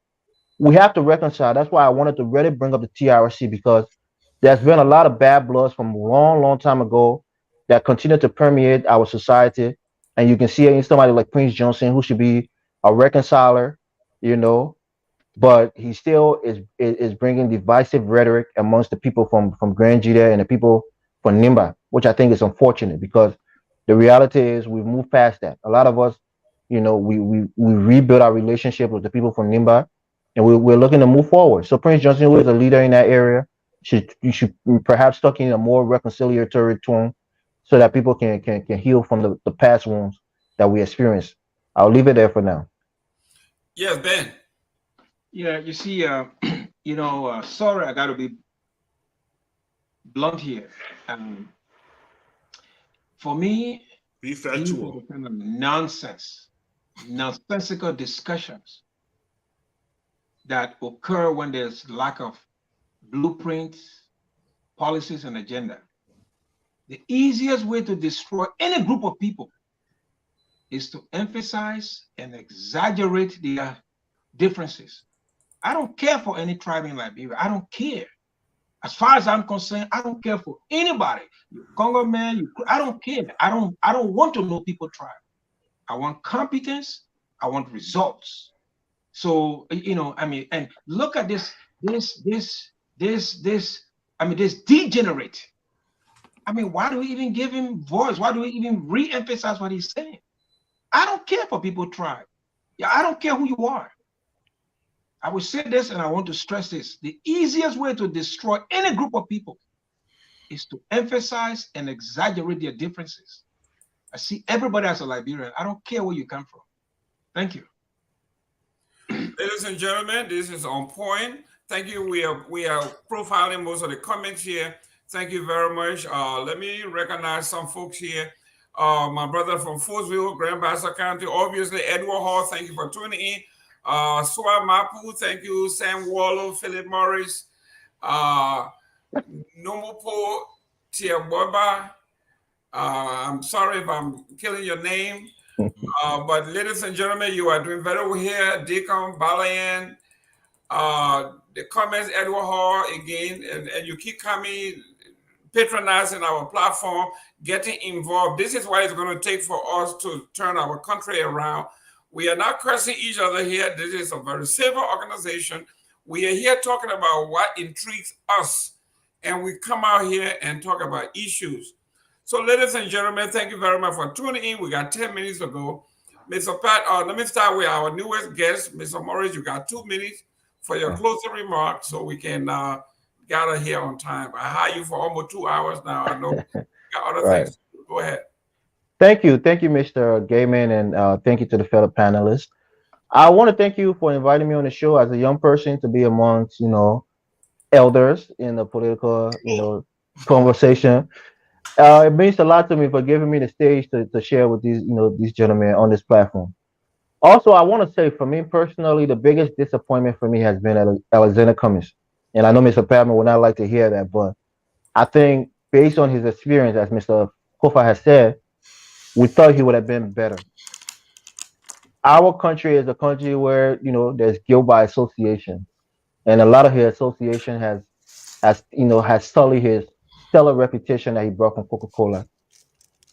S2: we have to reconcile. That's why I wanted to really bring up the TRC because there's been a lot of bad bloods from a long, long time ago that continue to permeate our society. And you can see it in somebody like Prince Johnson, who should be a reconciler, you know, but he still is bringing divisive rhetoric amongst the people from Grand Jita and the people from Nimba, which I think is unfortunate because the reality is we've moved past that. A lot of us, we rebuild our relationship with the people from Nimba, and we're looking to move forward. So Prince Johnson, who is a leader in that area, you should perhaps talk in a more reconciliatory tone, so that people can heal from the past wounds that we experienced. I'll leave it there for now.
S3: Yes, Ben.
S4: Yeah, you see, sorry, I got to be blunt here. For me,
S1: Be
S4: these are
S1: factual.
S4: the kind of nonsensical discussions that occur when there's lack of blueprints, policies, and agenda. The easiest way to destroy any group of people is to emphasize and exaggerate their differences. I don't care for any tribe in Liberia. I don't care. As far as I'm concerned, I don't care for anybody. You Congo man, I don't care. I don't want to know people tribe. I want competence. I want results. So and look at this degenerate. Why do we even give him voice? Why do we even re-emphasize what he's saying? I don't care for people tribe. Yeah, I don't care who you are. I will say this and I want to stress this. The easiest way to destroy any group of people is to emphasize and exaggerate their differences. I see everybody as a Liberian. I don't care where you come from. Thank you.
S3: Ladies and gentlemen, this is on point. Thank you. We are profiling most of the comments here. Thank you very much. Let me recognize some folks here. My brother from Fortsville, Grand Bassa County, obviously Edward Hall. Thank you for tuning in. Swa Mapu, thank you. Sam Wallow, Philip Morris, Nomopo Tiaboba. I'm sorry if I'm killing your name. But ladies and gentlemen, you are doing very well here. Deacon Balayan, the comments, Edward Hall again, and you keep coming, patronizing our platform, getting involved. This is what it's going to take for us to turn our country around. We are not cursing each other here. This is a very civil organization. We are here talking about what intrigues us, and we come out here and talk about issues. So, ladies and gentlemen, thank you very much for tuning in. We got 10 minutes to go. Mr. Pat, let me start with our newest guest, Mr. Morris. You got 2 minutes for your closing remarks so we can gather here on time. I hired you for almost 2 hours now. I know you got other
S2: Right.
S3: things to do. Go ahead.
S2: Thank you, Mr. Gayman, and thank you to the fellow panelists. I want to thank you for inviting me on the show as a young person to be amongst, elders in the political, conversation. It means a lot to me for giving me the stage to share with these gentlemen on this platform. Also, I want to say for me personally, the biggest disappointment for me has been Alexander Cummings. And I know Mr. Patman would not like to hear that, but I think based on his experience, as Mr. Kofa has said, we thought he would have been better. Our country is a country where, there's guilt by association. And a lot of his association has sullied his stellar reputation that he brought from Coca-Cola.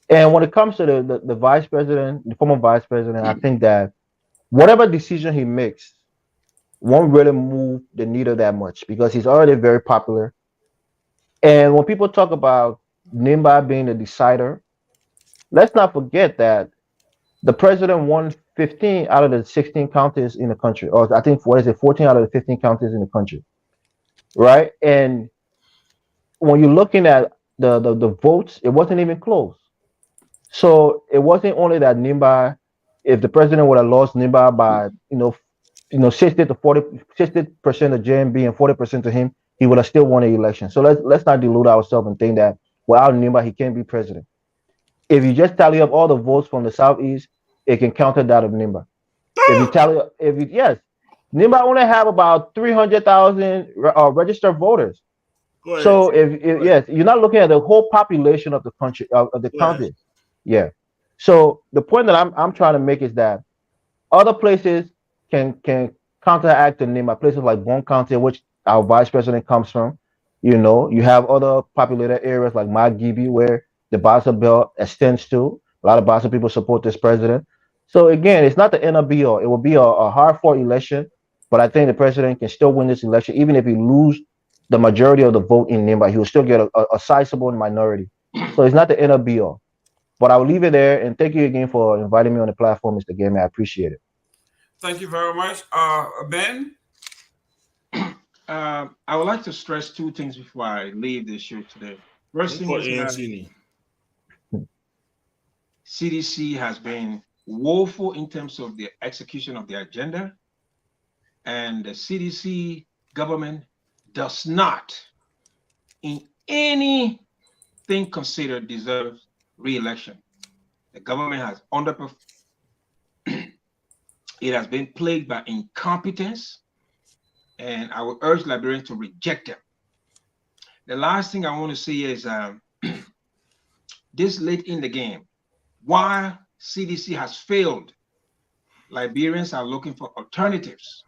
S2: And when it comes to the vice president, the former vice president, I think that whatever decision he makes won't really move the needle that much because he's already very popular. And when people talk about Nimba being the decider, let's not forget that the president won 15 out of the 16 counties in the country, or I think what is it, 14 out of the 15 counties in the country, right? And when you're looking at the votes, it wasn't even close. So it wasn't only that Nimba, if the president would have lost Nimba by 60 to 60% of JMB and 40% to him, he would have still won the election. So let's not delude ourselves and think that without Nimba he can't be president. If you just tally up all the votes from the southeast, it can counter that of Nimba. Yes, Nimba only have about 300,000 registered voters. So yes, you're not looking at the whole population of the country of the county. Yeah. So the point that I'm trying to make is that other places can counteract the Nimba. Places like Bon County, which our vice president comes from. You have other populated areas like Magibi where the Bassa Belt extends to. A lot of Bassa people support this president. So again, it's not the end of be all. It will be a hard fought election, but I think the president can still win this election, even if he lose the majority of the vote in Nimba. He will still get a sizable minority. So it's not the end of be all. But I'll leave it there, and thank you again for inviting me on the platform, Mr. Game. I appreciate it.
S3: Thank you very much. Ben?
S4: I would like to stress 2 things before I leave this show today. First thing is CDC has been woeful in terms of the execution of the agenda, and the CDC government does not, in anything considered, deserve re-election. The government has underperformed. It has been plagued by incompetence, and I would urge Liberians to reject them. The last thing I want to say is this late in the game, while CDC has failed, Liberians are looking for alternatives.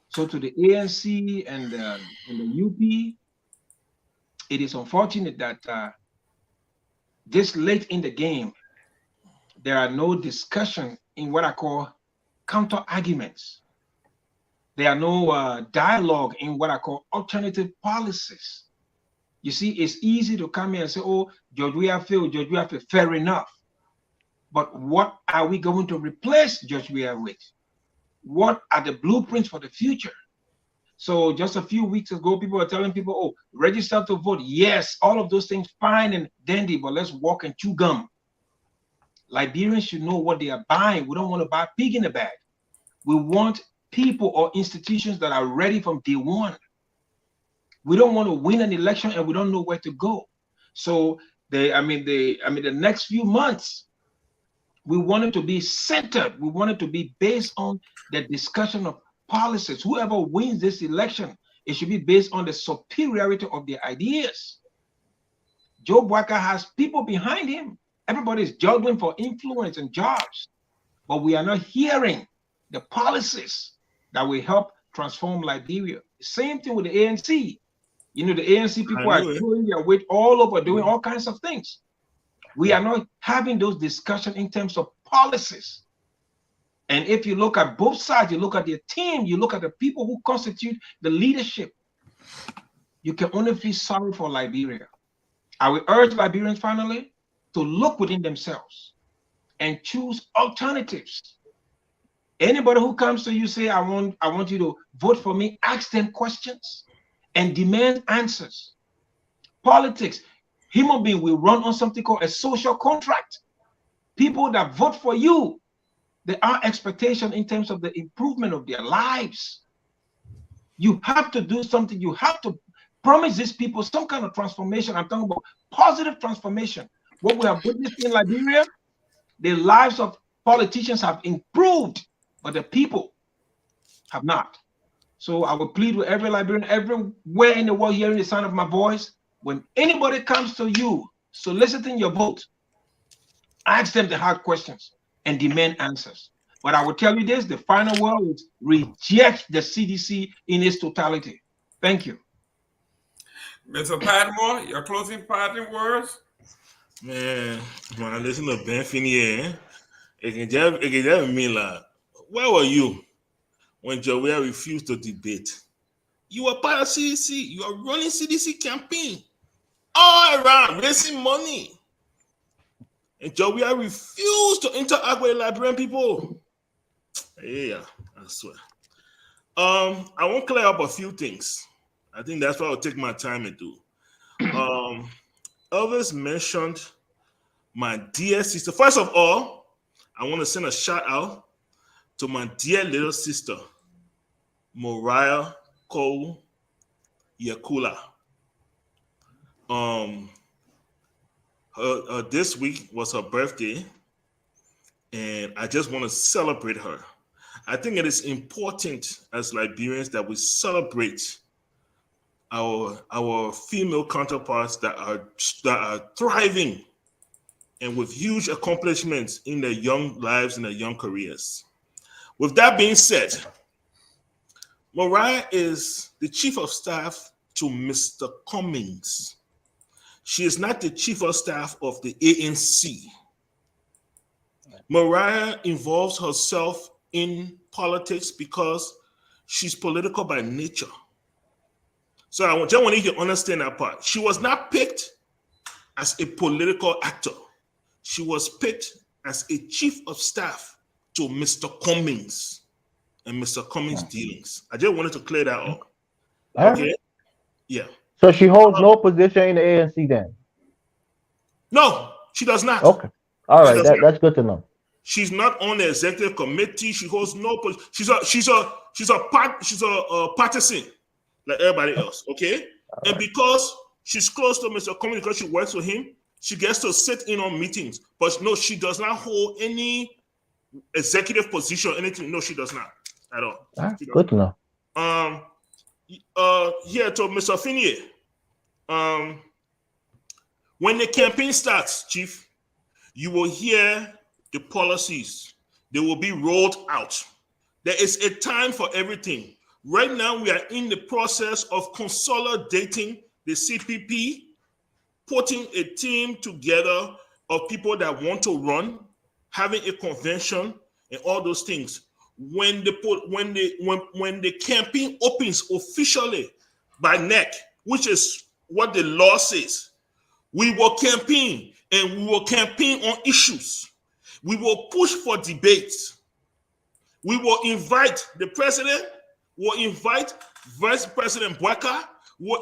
S4: So to the ANC and the UP, it is unfortunate that this late in the game, there are no discussion in what I call counter arguments. There are no dialogue in what I call alternative policies. You see, it's easy to come here and say, oh, George, we have failed, George, we have failed. Fair enough. But what are we going to replace George Weah with? What are the blueprints for the future? So just a few weeks ago, people were telling people, oh, register to vote. Yes, all of those things, fine and dandy, but let's walk and chew gum. Liberians should know what they are buying. We don't want to buy pig in the bag. We want people or institutions that are ready from day one. We don't want to win an election and we don't know where to go. So the next few months, We want it to be centered. We want it to be based on the discussion of policies. Whoever wins this election, it should be based on the superiority of their ideas. Joe Boakai has people behind him. Everybody is juggling for influence and jobs, but we are not hearing the policies that will help transform Liberia. Same thing with the ANC. You know, the ANC people are throwing their weight all over, doing all kinds of things. We are not having those discussions in terms of policies. And if you look at both sides, you look at their team, you look at the people who constitute the leadership, you can only feel sorry for Liberia. I will urge Liberians finally to look within themselves and choose alternatives. Anybody who comes to you say, I want you to vote for me, ask them questions and demand answers. Politics, human being will run on something called a social contract. People that vote for you, there are expectations in terms of the improvement of their lives. You have to do something. You have to promise these people some kind of transformation. I'm talking about positive transformation. What we have witnessed in Liberia, the lives of politicians have improved, but the people have not. So I will plead with every Liberian, everywhere in the world hearing the sound of my voice, when anybody comes to you soliciting your vote, ask them the hard questions and demand answers. But I will tell you this, the final word is reject the CDC in its totality. Thank you.
S3: Mr. Padmore, your closing parting words?
S1: Man, when I listen to Ben Finier, it can just mean like, where were you when Joel refused to debate? You were part of CDC. You are running CDC campaign all around, raising money. And Joel refused to interact with the Liberian people. Yeah, I swear. I won't clear up a few things. I think that's what I'll take my time and do. Elvis mentioned my dear sister. First of all, I want to send a shout out to my dear little sister, Mariah Cole Yakula. This week was her birthday, and I just want to celebrate her. I think it is important as Liberians that we celebrate our female counterparts that are thriving and with huge accomplishments in their young lives and their young careers. With that being said, Mariah is the chief of staff to Mr. Cummings. She is not the chief of staff of the ANC. Mariah involves herself in politics because she's political by nature. So I just want you to understand that part. She was not picked as a political actor. She was picked as a chief of staff to Mr. Cummings and Mr. Cummings' dealings. I just wanted to clear that up. Okay? Yeah.
S2: So she holds no position in the ANC then? No,
S1: she does not.
S2: Okay. All right. That's good to know.
S1: She's not on the executive committee. She holds no position. She's a partisan like everybody else. Okay? All and because she's close to Mr. Cummings, because she works with him, she gets to sit in on meetings. But no, she does not hold any executive position or anything. No, she does not at all.
S2: Good to know.
S1: Here to Mr. Finier. When the campaign starts, Chief, you will hear the policies. They will be rolled out. There is a time for everything. Right now, we are in the process of consolidating the CPP, putting a team together of people that want to run, having a convention, and all those things. When the campaign opens officially by NEC, which is what the law says, we will campaign, and we will campaign on issues. We will push for debates. We will invite the president, we'll invite Vice President Boakai.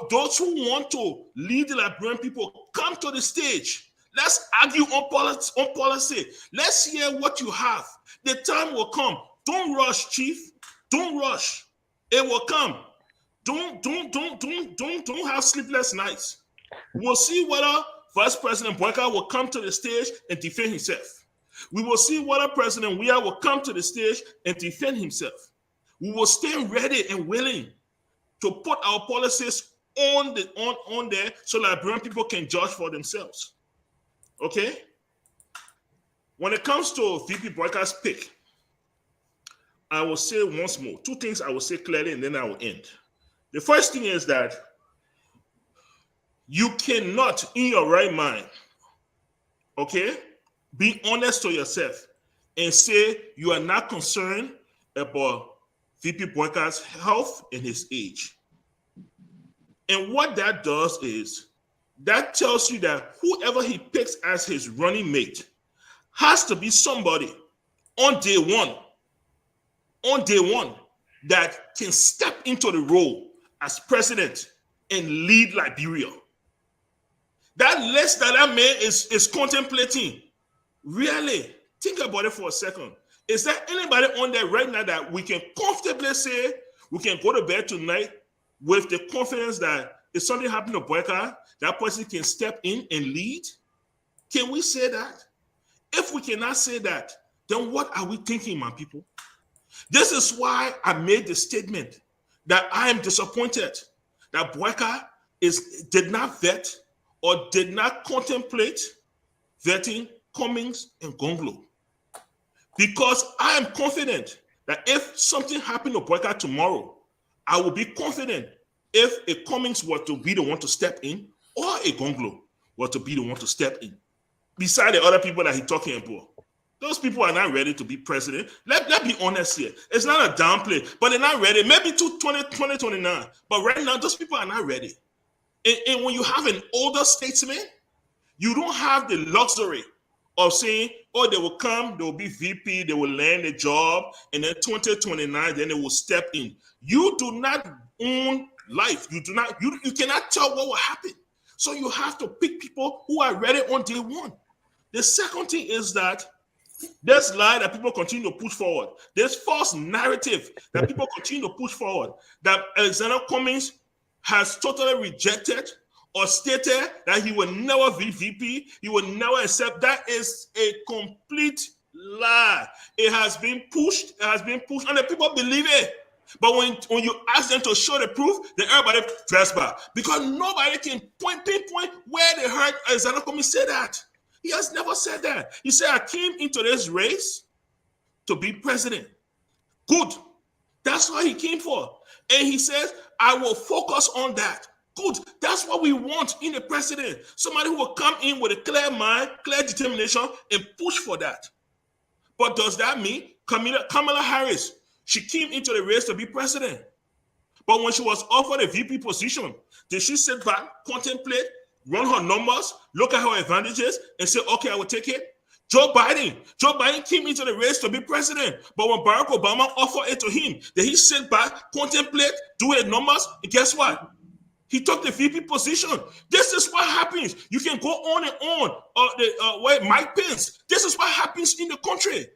S1: Those who want to lead the Liberian people, come to the stage. Let's argue on policy. Let's hear what you have. The time will come. Don't rush, Chief. Don't rush. It will come. Don't have sleepless nights. We'll see whether Vice President Boakai will come to the stage and defend himself. We will see whether President Weah will come to the stage and defend himself. We will stay ready and willing to put our policies on there so Liberian people can judge for themselves. Okay? When it comes to VP Boakai's pick, I will say once more, two things I will say clearly and then I will end. The first thing is that you cannot, in your right mind, okay, be honest to yourself and say you are not concerned about VP Boakai's health and his age. And what that does is that tells you that whoever he picks as his running mate has to be somebody on day one that can step into the role as president and lead Liberia. That list that man is contemplating, really, think about it for a second. Is there anybody on there right now that we can comfortably say we can go to bed tonight with the confidence that if something happened to Boakai, that person can step in and lead? Can we say that? If we cannot say that, then what are we thinking, my people? This is why I made the statement that I am disappointed that Boakai did not vet or did not contemplate vetting Cummings and Gonglo. Because I am confident that if something happened to Boakai tomorrow, I will be confident if a Cummings were to be the one to step in or a Gonglo were to be the one to step in. Beside the other people that he's talking about. Those people are not ready to be president. Let's be honest here. It's not a downplay, but they're not ready. Maybe to 2029. But right now, those people are not ready. And when you have an older statesman, you don't have the luxury of saying, oh, they will come, they will be VP, they will land a job, and then 2029, then they will step in. You do not own life. You cannot tell what will happen. So you have to pick people who are ready on day one. The second thing is that this lie that people continue to push forward, this false narrative that people continue to push forward, that Alexander Cummings has totally rejected or stated that he will never be VP, he will never accept, that is a complete lie. It has been pushed, and the people believe it. But when you ask them to show the proof, then everybody dress back. Because nobody can pinpoint where they heard Alexander Cummings say that. He has never said that. He said, I came into this race to be president. Good. That's what he came for. And he says, I will focus on that. Good. That's what we want in a president. Somebody who will come in with a clear mind, clear determination, and push for that. But does that mean Kamala Harris, she came into the race to be president? But when she was offered a VP position, did she sit back, contemplate, run her numbers, look at her advantages, and say, okay, I will take it? Joe Biden came into the race to be president, but when Barack Obama offered it to him, did he sit back, contemplate, do his numbers, and guess what? He took the VP position. This is what happens. You can go on and on. Mike Pence. This is what happens in the country.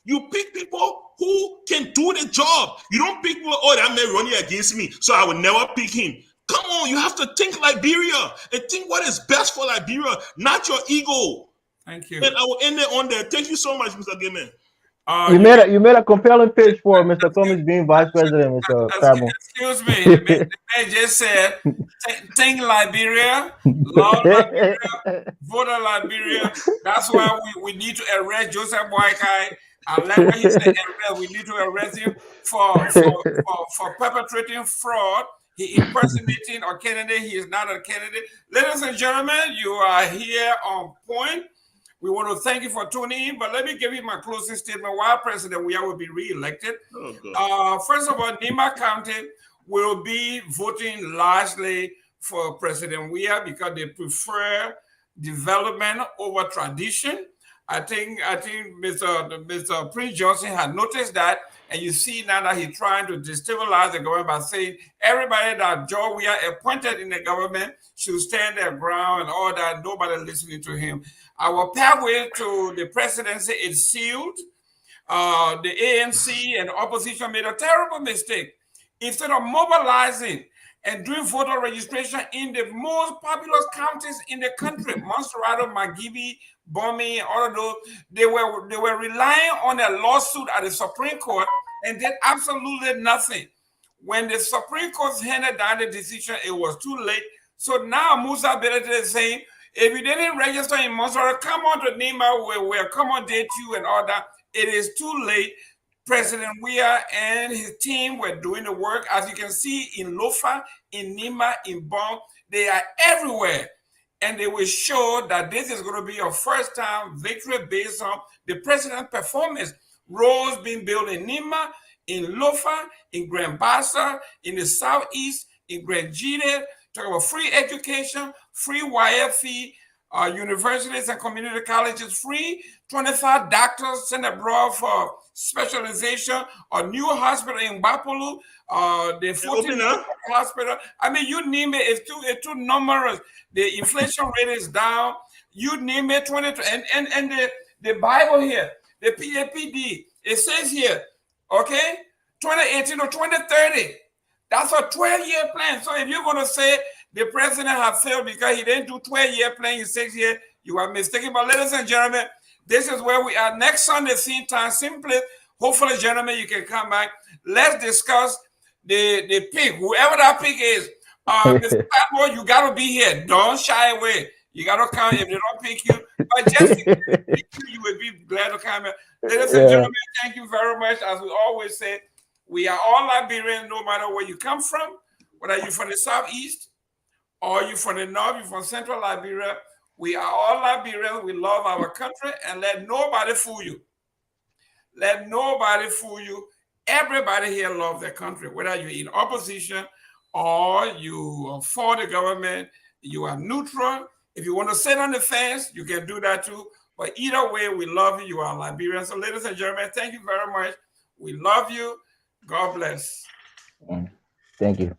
S1: You pick people who can do the job. You don't pick people, oh, that man running against me, so I will never pick him. Come on, you have to think Liberia and think what is best for Liberia, not your ego.
S3: Thank you.
S1: And I will end it on there. Thank you so much, Mr. Gaiman.
S2: You made a compelling pitch for Mr. Cummings being vice president, Mr. Crabble.
S3: Excuse me, the man just said, think Liberia, love Liberia, vote on Liberia. That's why we need to arrest Joseph Boakai. I like what he said, we need to arrest him for perpetrating fraud. He impersonating a candidate. He is not a candidate. Ladies and gentlemen, you are here on point. We want to thank you for tuning in, but let me give you my closing statement. Why President Weah will be re-elected. First of all, Nima County will be voting largely for President Weah because they prefer development over tradition. I think Mr. Prince Johnson had noticed that, and you see now that he's trying to destabilize the government by saying everybody that Joe Weah appointed in the government should stand their ground and all that. Nobody listening to him. Our pathway to the presidency is sealed. The ANC and opposition made a terrible mistake. Instead of mobilizing and doing voter registration in the most populous counties in the country, Montserrat, McGibby, Bombay, all of those. They were relying on a lawsuit at the Supreme Court and did absolutely nothing. When the Supreme Court handed down the decision, it was too late. So now Musa Belete is saying, if you didn't register in Montserrat, come on to Nima, we'll accommodate you and all that. It is too late. President Weah and his team were doing the work. As you can see in Lofa, in Nima, in Bong, they are everywhere. And they will show that this is going to be a first-time victory based on the president's performance. Roads being built in Nima, in Lofa, in Grand Bassa, in the southeast, in Grand Jide, talk about free education, free YFE, universities and community colleges free, 25 doctors sent abroad for specialization, a new hospital in Bapolu, the 14th hospital. I mean, you name it, it's too numerous. The inflation rate is down. You name it, 22, and the Bible here, the PAPD, it says here, okay, 2018 or 2030. That's a 12-year plan. So if you're going to say the president has failed because he didn't do 12-year plan in 6 years, you are mistaken. But ladies and gentlemen, this is where we are. Next Sunday, same time, simply, hopefully, gentlemen, you can come back. Let's discuss the pick, whoever that pick is. Mr. Padmore, you got to be here. Don't shy away. You got to come if they don't pick you. But just if they pick you would be glad to come here. Ladies and gentlemen, thank you very much. As we always say, we are all Liberians, no matter where you come from, whether you're from the southeast or you're from the north, you're from central Liberia. We are all Liberians. We love our country, and let nobody fool you. Let nobody fool you. Everybody here loves their country, whether you're in opposition or you are for the government, you are neutral. If you want to sit on the fence, you can do that too. But either way, we love you. You are Liberians. So, ladies and gentlemen, thank you very much. We love you. God bless.
S2: Thank you.